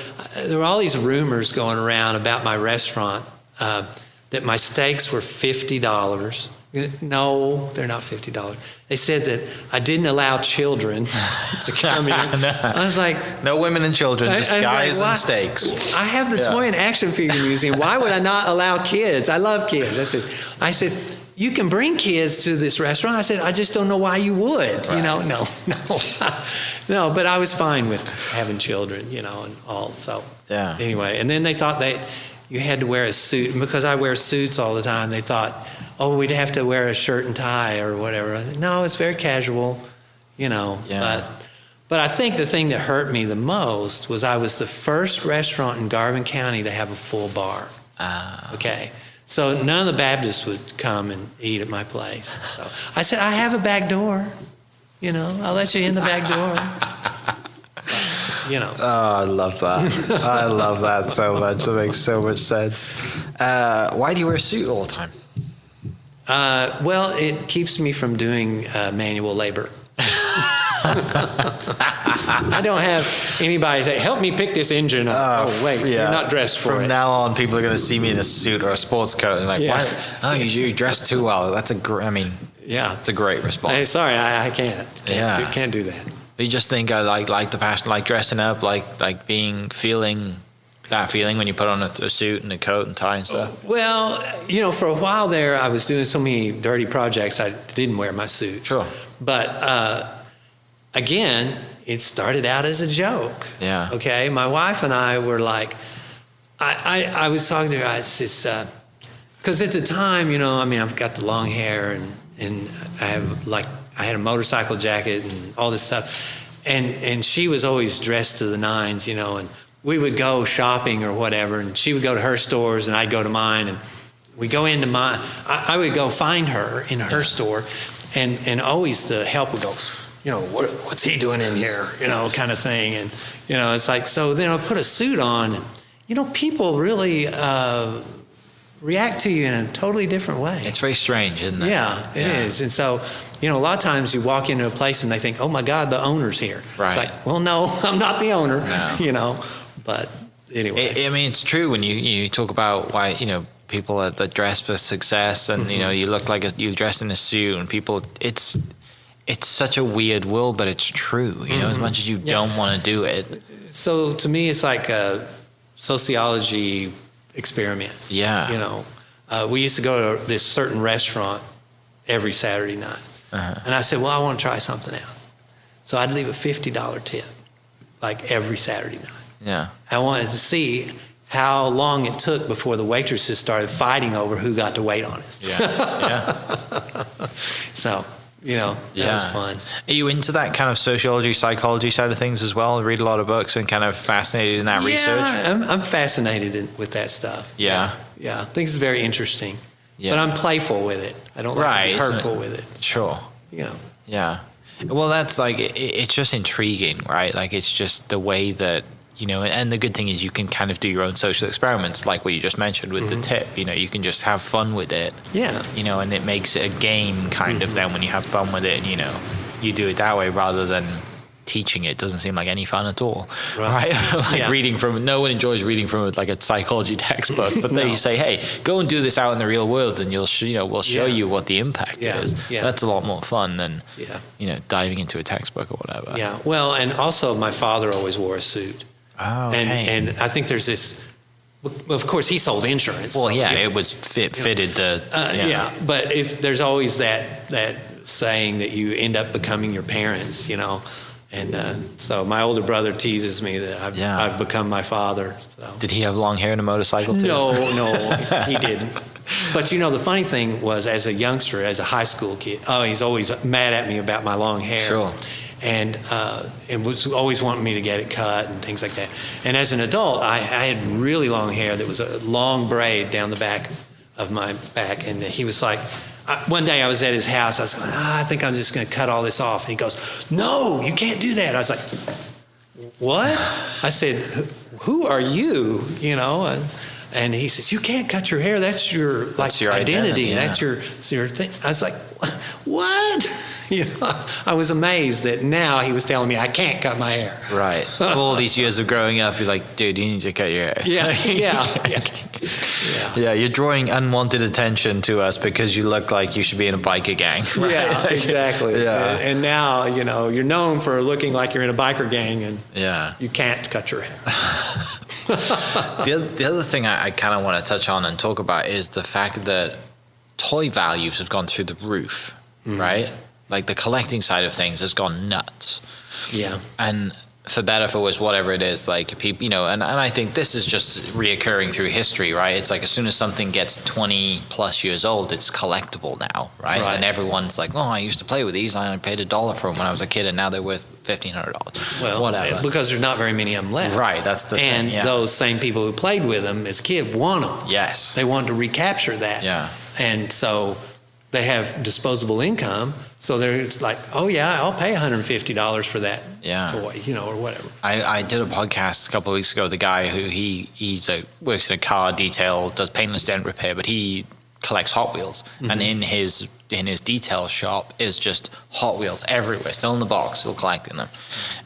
Speaker 3: there were all these rumors going around about my restaurant that my steaks were $50. No, they're not $50. They said that I didn't allow children to come in.
Speaker 2: No.
Speaker 3: I was like,
Speaker 2: No women and children, just
Speaker 3: I was
Speaker 2: guys
Speaker 3: like, why-
Speaker 2: and steaks.
Speaker 3: I have the
Speaker 2: Yeah.
Speaker 3: Toy and Action Figure Museum. Why would I not allow kids? I love kids. I said, you can bring kids to this restaurant. I said, I just don't know why you would.
Speaker 2: Right.
Speaker 3: No. But I was fine with having children, and all. So
Speaker 2: Yeah.
Speaker 3: anyway, and then they thought that you had to wear a suit. And because I wear suits all the time, they thought, oh, we'd have to wear a shirt and tie or whatever. I said, no, it's very casual,
Speaker 2: Yeah.
Speaker 3: But I think the thing that hurt me the most was I was the first restaurant in Garvin County to have a full bar. Okay. So none of the Baptists would come and eat at my place. So I said, I have a back door. I'll let you in the back door.
Speaker 2: Oh, I love that. I love that so much. It makes so much sense. Why do you wear a suit all the time?
Speaker 3: Well, it keeps me from doing manual labor. I don't have anybody say, help me pick this engine up. Oh, wait,
Speaker 2: yeah.
Speaker 3: you're not dressed for
Speaker 2: From
Speaker 3: it.
Speaker 2: now on, people are going to see me in a suit or a sports coat and like,
Speaker 3: Yeah.
Speaker 2: why? Oh, you dress too well. That's
Speaker 3: Yeah.
Speaker 2: it's a great response.
Speaker 3: Hey, sorry, I can't.
Speaker 2: Yeah.
Speaker 3: Can't do that.
Speaker 2: You just think I like the passion, like dressing up, like feeling that feeling when you put on a suit and a coat and tie and stuff.
Speaker 3: Well, for a while there, I was doing so many dirty projects, I didn't wear my suit.
Speaker 2: Sure.
Speaker 3: But again, it started out as a joke.
Speaker 2: Yeah.
Speaker 3: Okay. My wife and I were like, I was talking to her. I said, because at the time, I've got the long hair and I had a motorcycle jacket and all this stuff, and she was always dressed to the nines, and we would go shopping or whatever, and she would go to her stores and I'd go to mine, and we go into mine. I would go find her in her store, and always the help would go, what's he doing in here, kind of thing, and it's like, so then I put a suit on, and people really react to you in a totally different way.
Speaker 2: It's very strange, isn't it?
Speaker 3: Yeah, it is. And so, a lot of times you walk into a place and they think, oh my God, the owner's here.
Speaker 2: Right.
Speaker 3: It's like, well, no, I'm not the owner,
Speaker 2: No.
Speaker 3: but anyway.
Speaker 2: It's true when you talk about why, people that dress for success and, you look like you dress in a suit and people, it's such a weird world, but it's true, as much as you don't want to do it.
Speaker 3: So to me, it's like a sociology experiment.
Speaker 2: Yeah.
Speaker 3: We used to go to this certain restaurant every Saturday night.
Speaker 2: Uh-huh.
Speaker 3: And I said, well, I want to try something out. So I'd leave a $50 tip, like every Saturday night.
Speaker 2: Yeah.
Speaker 3: I wanted to see how long it took before the waitresses started fighting over who got to wait on us.
Speaker 2: Yeah.
Speaker 3: So, that was fun.
Speaker 2: Are you into that kind of sociology, psychology side of things as well? Read a lot of books and kind of fascinated in that research?
Speaker 3: I'm fascinated with that stuff.
Speaker 2: Yeah.
Speaker 3: Yeah, I think it's very interesting.
Speaker 2: Yeah.
Speaker 3: But I'm playful with it. I don't like to be hurtful with it.
Speaker 2: Sure. Yeah. Well, that's like, it's just intriguing, right? Like, it's just the way that, and the good thing is you can kind of do your own social experiments, like what you just mentioned with the tip. You can just have fun with it.
Speaker 3: Yeah.
Speaker 2: And it makes it a game kind of then when you have fun with it and, you do it that way rather than teaching it. Doesn't seem like any fun at all, right? Reading from, no one enjoys reading from like a psychology textbook, but they say, hey, go and do this out in the real world and we'll show you what the impact is.
Speaker 3: Yeah.
Speaker 2: That's a lot more fun than, diving into a textbook or whatever.
Speaker 3: Yeah. Well, and also my father always wore a suit.
Speaker 2: Oh, okay.
Speaker 3: And I think there's this Well, of course, he sold insurance.
Speaker 2: Well,
Speaker 3: so,
Speaker 2: yeah, it was fitted the.
Speaker 3: Yeah, but there's always that saying that you end up becoming your parents, you know. And so my older brother teases me that I've become my father. So.
Speaker 2: Did he have long hair and a motorcycle too?
Speaker 3: No, he didn't. But, you know, the funny thing was, as a youngster, as a high school kid, he's always mad at me about my long hair.
Speaker 2: Sure.
Speaker 3: And was always wanting me to get it cut and things like that. And as an adult, I had really long hair that was a long braid down the back of my back. And he was like, one day I was at his house. I was going, I think I'm just going to cut all this off. And he goes, no, you can't do that. I was like, what? I said, who are you? You know? And he says, you can't cut your hair. That's your identity.
Speaker 2: Yeah.
Speaker 3: That's your thing. I was like, what? You know, I was amazed that now he was telling me I can't cut my hair.
Speaker 2: Right. All these years of growing up, you're like, dude, you need to cut your hair.
Speaker 3: Yeah.
Speaker 2: Yeah, you're drawing unwanted attention to us because you look like you should be in a biker gang. Right?
Speaker 3: Yeah, exactly.
Speaker 2: Yeah.
Speaker 3: And now, you know, you're known for looking like you're in a biker gang, and you can't cut your hair.
Speaker 2: The other thing I kind of want to touch on and talk about is the fact that toy values have gone through the roof, right? Like the collecting side of things has gone nuts.
Speaker 3: Yeah.
Speaker 2: And for better, for worse, whatever it is, like people, you know, and I think this is just reoccurring through history, right? It's like as soon as something gets 20 plus years old, it's collectible now, right? And everyone's like, oh, I used to play with these. I paid $1 for them when I was a kid, and now they're worth $1,500.
Speaker 3: Well,
Speaker 2: whatever.
Speaker 3: Because there's not very many of them left.
Speaker 2: Right, that's the thing.
Speaker 3: And those same people who played with them as a kid want them.
Speaker 2: Yes.
Speaker 3: They want to recapture that.
Speaker 2: Yeah.
Speaker 3: And so they have disposable income. So they're like, oh, yeah, I'll pay $150 for that toy, you know, or whatever.
Speaker 2: I did a podcast a couple of weeks ago. The guy who works in a car detail, does paintless dent repair, but he collects Hot Wheels. And in his detail shop is just Hot Wheels everywhere, still in the box, still collecting them.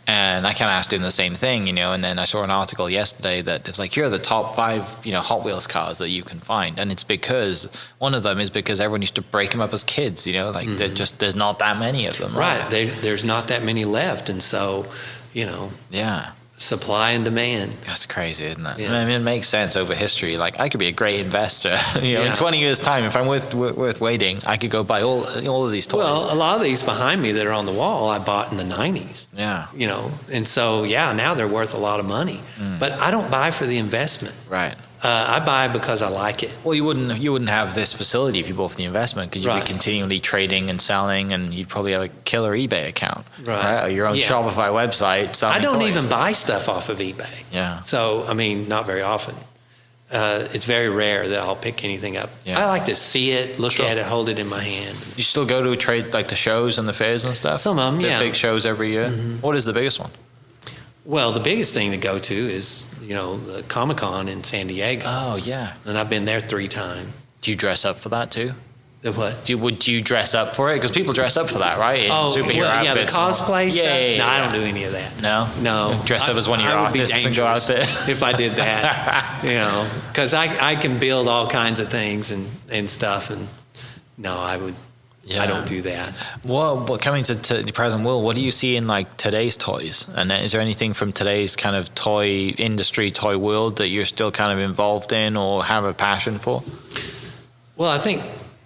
Speaker 2: And I kind of asked him the same thing, you know, and then I saw an article yesterday that it's like, here are the top 5, you know, Hot Wheels cars that you can find. And it's because, one of them is because everyone used to break them up as kids, you know, like there's not that many of them.
Speaker 3: Right. There's not that many left. And so, you know.
Speaker 2: Yeah.
Speaker 3: Supply and demand.
Speaker 2: That's crazy, isn't it?
Speaker 3: Yeah.
Speaker 2: I mean, it makes sense over history. Like, I could be a great investor. You know, in 20 years' time, if I'm worth waiting, I could go buy all of these toys.
Speaker 3: Well, a lot of these behind me that are on the wall, I bought in the 90s.
Speaker 2: Yeah.
Speaker 3: You know, and so, now they're worth a lot of money. But I don't buy for the investment.
Speaker 2: Right.
Speaker 3: I buy because I like it.
Speaker 2: Well, you wouldn't have this facility if you bought for the investment, because you'd be continually trading and selling, and you'd probably have a killer eBay account, right? Or your own Shopify website selling
Speaker 3: I don't
Speaker 2: toys.
Speaker 3: even buy stuff off of eBay.
Speaker 2: Yeah.
Speaker 3: So, I mean, not very often. It's very rare that I'll pick anything up.
Speaker 2: Yeah.
Speaker 3: I like to see it, look at it, hold it in my hand.
Speaker 2: You still go to trade, like the shows and the fairs and stuff?
Speaker 3: Some of them,
Speaker 2: the big shows every year? What is the biggest one?
Speaker 3: Well, the biggest thing to go to is, you know, the Comic-Con in San Diego.
Speaker 2: Oh, yeah.
Speaker 3: And I've been there 3 times.
Speaker 2: Do you dress up for that too?
Speaker 3: The what?
Speaker 2: Would you dress up for it? Because people dress up for that, right? In superhero outfits.
Speaker 3: The cosplay stuff?
Speaker 2: Yeah.
Speaker 3: No, I don't do any of that.
Speaker 2: No?
Speaker 3: No.
Speaker 2: Dress up as one of your
Speaker 3: I would be
Speaker 2: artists and go out there?
Speaker 3: if I did that, you know, because I can build all kinds of things and stuff, and no, I don't do that.
Speaker 2: Well, coming to the present world, what do you see in like today's toys? And is there anything from today's kind of toy industry, toy world that you're still kind of involved in or have a passion for?
Speaker 3: Well, I think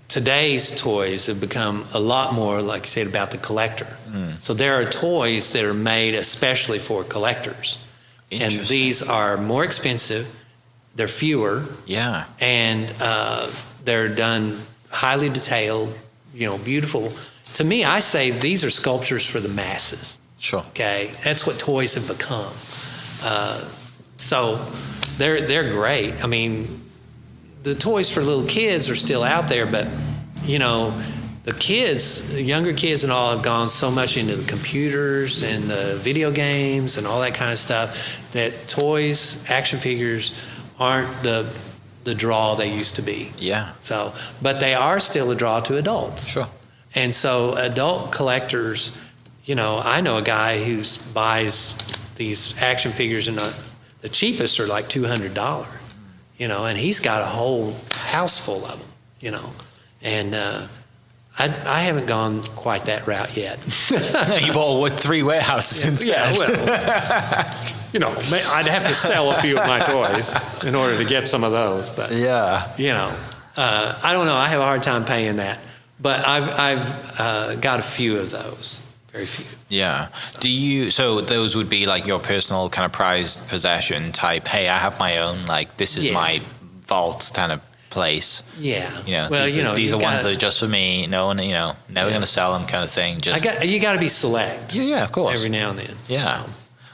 Speaker 3: today's toys have become a lot more, like you said, about the collector. So there are toys that are made especially for collectors. And these are more expensive, they're fewer.
Speaker 2: Yeah.
Speaker 3: And they're done highly detailed, you know, beautiful. To me, I say these are sculptures for the masses.
Speaker 2: Sure.
Speaker 3: Okay, that's what toys have become. So they're great. I mean, the toys for little kids are still out there, but you know, the younger kids and all have gone so much into the computers and the video games and all that kind of stuff that toys, action figures aren't the draw they used to be.
Speaker 2: Yeah.
Speaker 3: So, but they are still a draw to adults.
Speaker 2: Sure.
Speaker 3: And so adult collectors, you know, I know a guy who buys these action figures, and the cheapest are like $200, you know, and he's got a whole house full of them, you know. And I haven't gone quite that route yet.
Speaker 2: You bought 3 warehouses instead.
Speaker 3: Yeah, well, I'd have to sell a few of my toys in order to get some of those. But
Speaker 2: Yeah.
Speaker 3: I don't know. I have a hard time paying that. But I've got a few of those. Very few.
Speaker 2: Yeah. So those would be like your personal kind of prized possession type, hey, I have my own, like, this is my vault kind of place.
Speaker 3: Yeah.
Speaker 2: Well, these are ones that are just for me. No one, never going to sell them kind of thing. Just
Speaker 3: you got to be select.
Speaker 2: Yeah, of course.
Speaker 3: Every now and then.
Speaker 2: Yeah.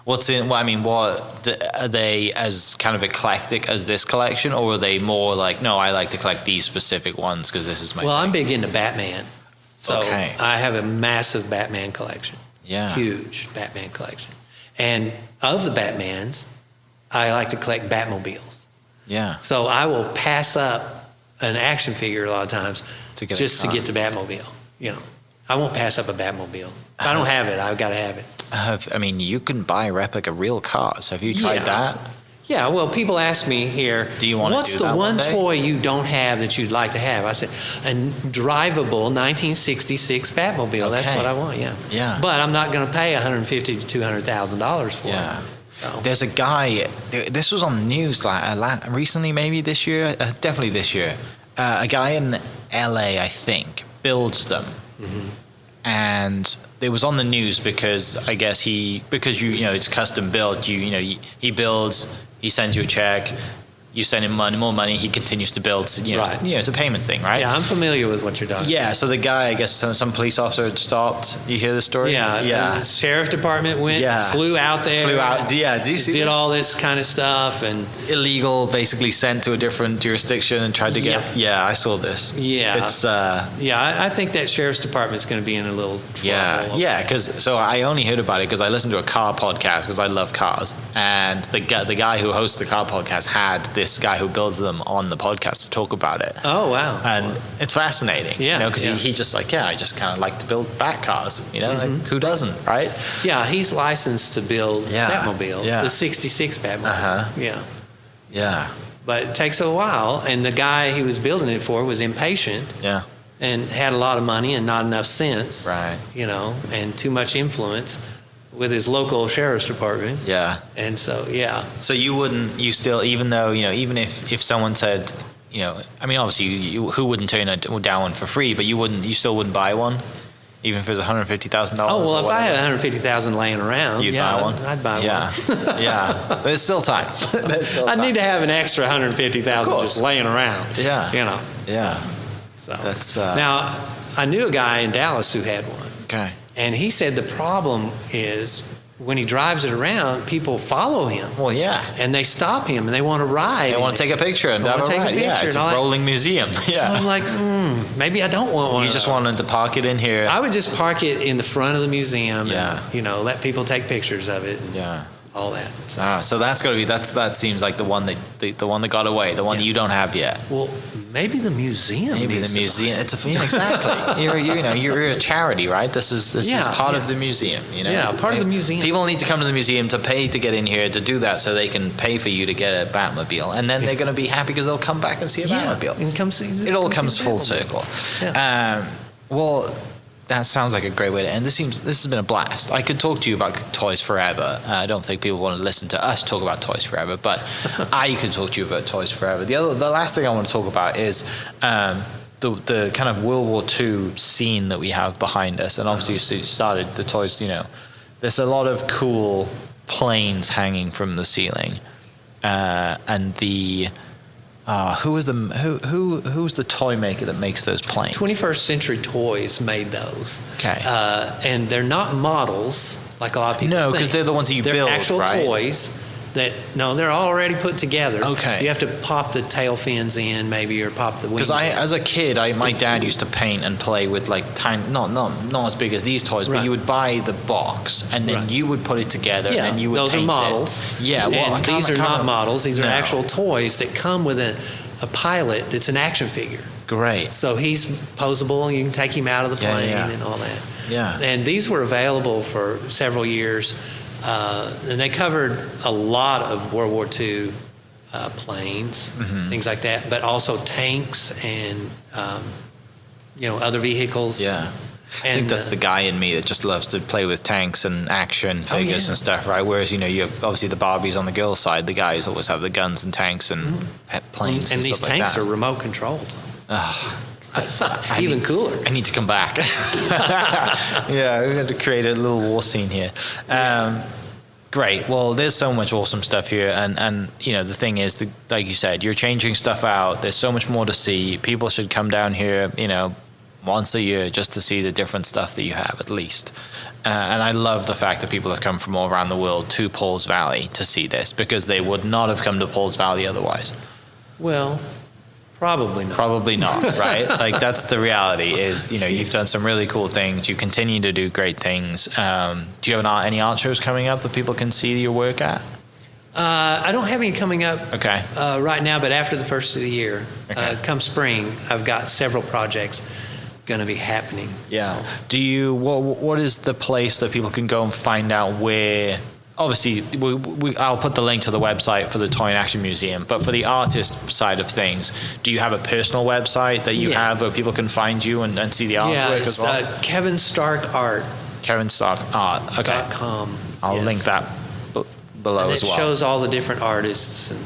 Speaker 2: What are they as kind of eclectic as this collection, or are they more like, no, I like to collect these specific ones because this is my
Speaker 3: Well,
Speaker 2: thing?
Speaker 3: I'm big into Batman. So
Speaker 2: Okay.
Speaker 3: I have a massive Batman collection.
Speaker 2: Yeah.
Speaker 3: Huge Batman collection. And of the Batmans, I like to collect Batmobiles.
Speaker 2: Yeah.
Speaker 3: So I will pass up an action figure a lot of times
Speaker 2: To get
Speaker 3: just to get the Batmobile. I won't pass up a Batmobile. If I don't have it, I've got to have it.
Speaker 2: You can buy replica real cars. Have you tried that?
Speaker 3: Yeah, well, people ask me here,
Speaker 2: Do you want to
Speaker 3: what's
Speaker 2: do
Speaker 3: the
Speaker 2: that one
Speaker 3: one
Speaker 2: day?
Speaker 3: toy you don't have that you'd like to have? I said, a drivable 1966 Batmobile. That's
Speaker 2: Okay.
Speaker 3: what I want, yeah.
Speaker 2: Yeah.
Speaker 3: But I'm not going to pay $150,000 to $200,000 for
Speaker 2: Yeah.
Speaker 3: it. So.
Speaker 2: There's a guy, this was on the news recently, maybe this year, definitely this year. A guy in LA, I think, builds them.
Speaker 3: Mm-hmm.
Speaker 2: And it was on the news because I guess it's custom built. He builds, he sends you a check, you send him more money, he continues to build.
Speaker 3: Right.
Speaker 2: It's a payment thing, right?
Speaker 3: Yeah, I'm familiar with what you're talking about.
Speaker 2: Yeah. So the guy, I guess some police officer had stopped. You hear the story?
Speaker 3: Yeah,
Speaker 2: Yeah.
Speaker 3: the sheriff department flew out there.
Speaker 2: Flew out. Yeah. Did you see
Speaker 3: did
Speaker 2: this?
Speaker 3: all this kind of stuff and
Speaker 2: Illegal, basically sent to a different jurisdiction and tried to get. Yeah, I saw this.
Speaker 3: Yeah.
Speaker 2: It's
Speaker 3: I think that sheriff's department's going to be in a little trouble.
Speaker 2: yeah. Because I only heard about it because I listened to a car podcast because I love cars, and the guy who hosts the car podcast had this guy who builds them on the podcast to talk about it.
Speaker 3: Oh wow!
Speaker 2: And it's fascinating.
Speaker 3: Yeah,
Speaker 2: because he just I just kind of like to build Bat cars. Like, who doesn't, right?
Speaker 3: Yeah, he's licensed to build Batmobiles.
Speaker 2: Yeah.
Speaker 3: The '66 Batmobile.
Speaker 2: Uh-huh.
Speaker 3: Yeah. But it takes a while, and the guy he was building it for was impatient.
Speaker 2: Yeah.
Speaker 3: And had a lot of money and not enough sense.
Speaker 2: Right.
Speaker 3: And too much influence with his local sheriff's department.
Speaker 2: Yeah.
Speaker 3: And so,
Speaker 2: So you still, even though, even if someone said, obviously who wouldn't turn down one for free, but you still wouldn't buy one, even if it was $150,000?
Speaker 3: Oh, well, if I had $150,000 laying around,
Speaker 2: you'd buy one?
Speaker 3: I'd buy one.
Speaker 2: Yeah. There's still time.
Speaker 3: I'd need to have an extra $150,000 just laying around.
Speaker 2: Yeah.
Speaker 3: Yeah. So
Speaker 2: that's
Speaker 3: now, I knew a guy in Dallas who had one.
Speaker 2: Okay.
Speaker 3: And he said the problem is when he drives it around, people follow him.
Speaker 2: Well, yeah.
Speaker 3: And they stop him and they want to ride.
Speaker 2: They want to take a picture and have a ride. Yeah, it's a rolling museum. Yeah.
Speaker 3: So I'm like, maybe I don't want one.
Speaker 2: You just wanted to park it in here.
Speaker 3: I would just park it in the front of the museum.
Speaker 2: Yeah.
Speaker 3: And, let people take pictures of it. And all that.
Speaker 2: So that's got to be that seems like the one that got away, the one that you don't have yet.
Speaker 3: Well, maybe the museum.
Speaker 2: Maybe the museum. It's exactly. You're a charity, right? This is part of the museum.
Speaker 3: Yeah, part of the museum.
Speaker 2: People need to come to the museum to pay to get in here to do that, so they can pay for you to get a Batmobile, and then they're going to be happy because they'll come back and see a Batmobile.
Speaker 3: And come see.
Speaker 2: It all comes full circle.
Speaker 3: Yeah.
Speaker 2: Well. That sounds like a great way to end. This has been a blast. I could talk to you about toys forever. I don't think people want to listen to us talk about toys forever, but I could talk to you about toys forever. The last thing I want to talk about is the kind of World War II scene that we have behind us. And obviously you started the toys, there's a lot of cool planes hanging from the ceiling. And the who's the toy maker that makes those planes?
Speaker 3: 21st Century Toys made those.
Speaker 2: Okay.
Speaker 3: And they're not models like a lot of people think.
Speaker 2: No, because they're the ones that you build,
Speaker 3: They're actual
Speaker 2: right?
Speaker 3: toys they're already put together.
Speaker 2: Okay.
Speaker 3: You have to pop the tail fins in maybe or pop the wings
Speaker 2: Because
Speaker 3: in.
Speaker 2: as a kid, my dad used to paint and play with like tiny, not as big as these toys, but you would buy the box and then you would put it together and then you would
Speaker 3: those
Speaker 2: paint
Speaker 3: are models.
Speaker 2: it. Yeah, well,
Speaker 3: and these are not models. These are
Speaker 2: No.
Speaker 3: actual toys that come with a pilot that's an action figure.
Speaker 2: Great.
Speaker 3: So he's posable. You can take him out of the plane and all that.
Speaker 2: Yeah.
Speaker 3: And these were available for several years. And they covered a lot of World War II planes, things like that, but also tanks and other vehicles.
Speaker 2: Yeah. I think that's the guy in me that just loves to play with tanks and action figures and stuff, right? Whereas, you have obviously the Barbies on the girls' side, the guys always have the guns and tanks and planes and
Speaker 3: these
Speaker 2: stuff
Speaker 3: tanks
Speaker 2: like
Speaker 3: are remote controlled.
Speaker 2: Even
Speaker 3: cooler.
Speaker 2: I need to come back. Yeah, we had to create a little war scene here. Great. Well, there's so much awesome stuff here, and the thing is, like you said, you're changing stuff out. There's so much more to see. People should come down here, once a year just to see the different stuff that you have, at least. And I love the fact that people have come from all around the world to Pauls Valley to see this, because they would not have come to Pauls Valley otherwise.
Speaker 3: Well, probably not.
Speaker 2: Probably not, right? Like, that's the reality is, you've done some really cool things. You continue to do great things. Do you have any art shows coming up that people can see your work at?
Speaker 3: I don't have any coming up right now, but after the first of the year, come spring, I've got several projects going to be happening.
Speaker 2: Yeah. So. Do you? What is the place that people can go and find out where? Obviously, I'll put the link to the website for the Toy and Action Museum. But for the artist side of things, do you have a personal website that you have where people can find you and see the artwork as well?
Speaker 3: Yeah, Kevin Stark Art.
Speaker 2: Kevin Stark Art. Okay.
Speaker 3: .com.
Speaker 2: I'll link that below as well.
Speaker 3: It shows all the different artists and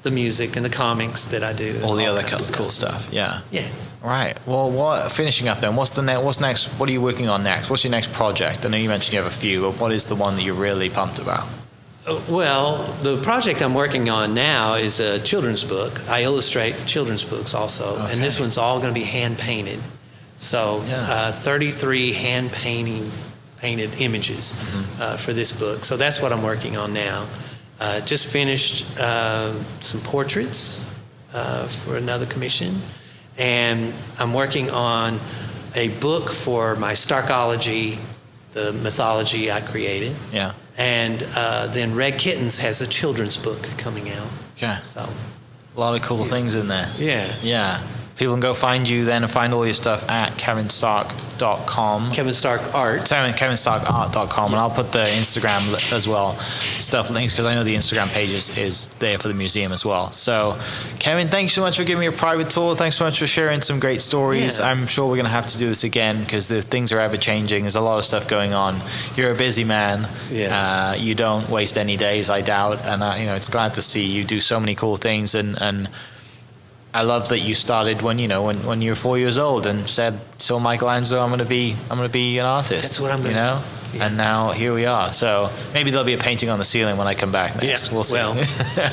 Speaker 3: the music and the comics that I do.
Speaker 2: All the other cool stuff. Yeah.
Speaker 3: Yeah.
Speaker 2: Right. Well, finishing up then, what's next? What are you working on next? What's your next project? I know you mentioned you have a few, but what is the one that you're really pumped about?
Speaker 3: Well, the project I'm working on now is a children's book. I illustrate children's books also, and this one's all going to be hand painted. So 33 hand painted images for this book. So that's what I'm working on now. Just finished some portraits for another commission. And I'm working on a book for my Starkology, the mythology I created.
Speaker 2: Yeah.
Speaker 3: And then Red Kittens has a children's book coming out.
Speaker 2: Okay.
Speaker 3: So
Speaker 2: a lot of cool things in there.
Speaker 3: Yeah.
Speaker 2: Yeah. People can go find you then and find all your stuff at kevinstark.com.
Speaker 3: Kevin Stark Art.
Speaker 2: kevinstarkart.com. And I'll put the Instagram as well, stuff links, because I know the Instagram page is there for the museum as well. So, Kevin, thanks so much for giving me a private tour. Thanks so much for sharing some great stories. Yeah. I'm sure we're going to have to do this again because the things are ever changing. There's a lot of stuff going on. You're a busy man.
Speaker 3: Yes.
Speaker 2: You don't waste any days, I doubt. And, it's glad to see you do so many cool things. And I love that you started when you were 4 years old and saw Michelangelo, I'm gonna be an artist.
Speaker 3: That's what I'm gonna
Speaker 2: Yeah. And now here we are. So maybe there'll be a painting on the ceiling when I come back next.
Speaker 3: Yeah.
Speaker 2: We'll see.
Speaker 3: Well,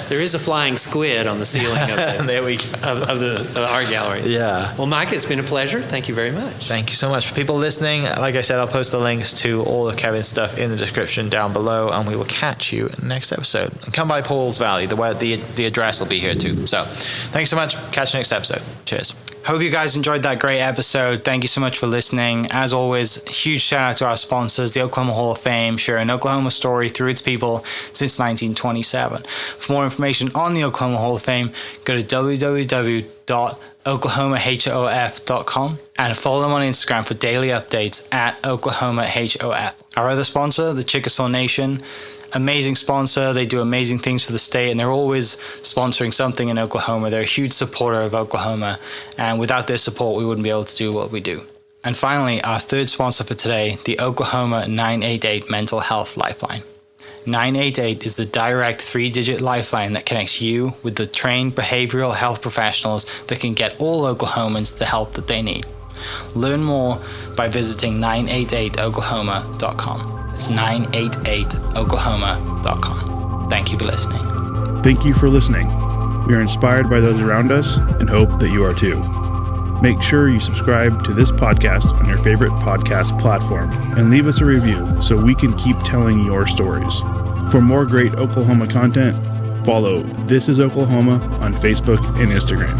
Speaker 3: there is a flying squid on the ceiling of the,
Speaker 2: there we go.
Speaker 3: of the art gallery.
Speaker 2: Yeah.
Speaker 3: Well, Mike, it's been a pleasure. Thank you very much.
Speaker 2: Thank you so much. For people listening, like I said, I'll post the links to all of Kevin's stuff in the description down below, and we will catch you in the next episode. And come by Pauls Valley. The address will be here too. So thanks so much. Catch you next episode. Cheers. Hope you guys enjoyed that great episode. Thank you so much for listening. As always, huge shout out to our sponsors, the Oklahoma Hall of Fame, sharing Oklahoma story through its people since 1927. For more information on the Oklahoma Hall of Fame, go to www.oklahomahof.com and follow them on Instagram for daily updates at OklahomaHOF. Our other sponsor, the Chickasaw Nation, amazing sponsor. They do amazing things for the state, and they're always sponsoring something in Oklahoma. They're a huge supporter of Oklahoma, and without their support, we wouldn't be able to do what we do. And finally, our third sponsor for today, the Oklahoma 988 Mental Health Lifeline. 988 is the direct 3-digit lifeline that connects you with the trained behavioral health professionals that can get all Oklahomans the help that they need. Learn more by visiting 988oklahoma.com. It's 988oklahoma.com. Thank you for listening.
Speaker 1: Thank you for listening. We are inspired by those around us and hope that you are too. Make sure you subscribe to this podcast on your favorite podcast platform and leave us a review so we can keep telling your stories. For more great Oklahoma content, follow This Is Oklahoma on Facebook and Instagram.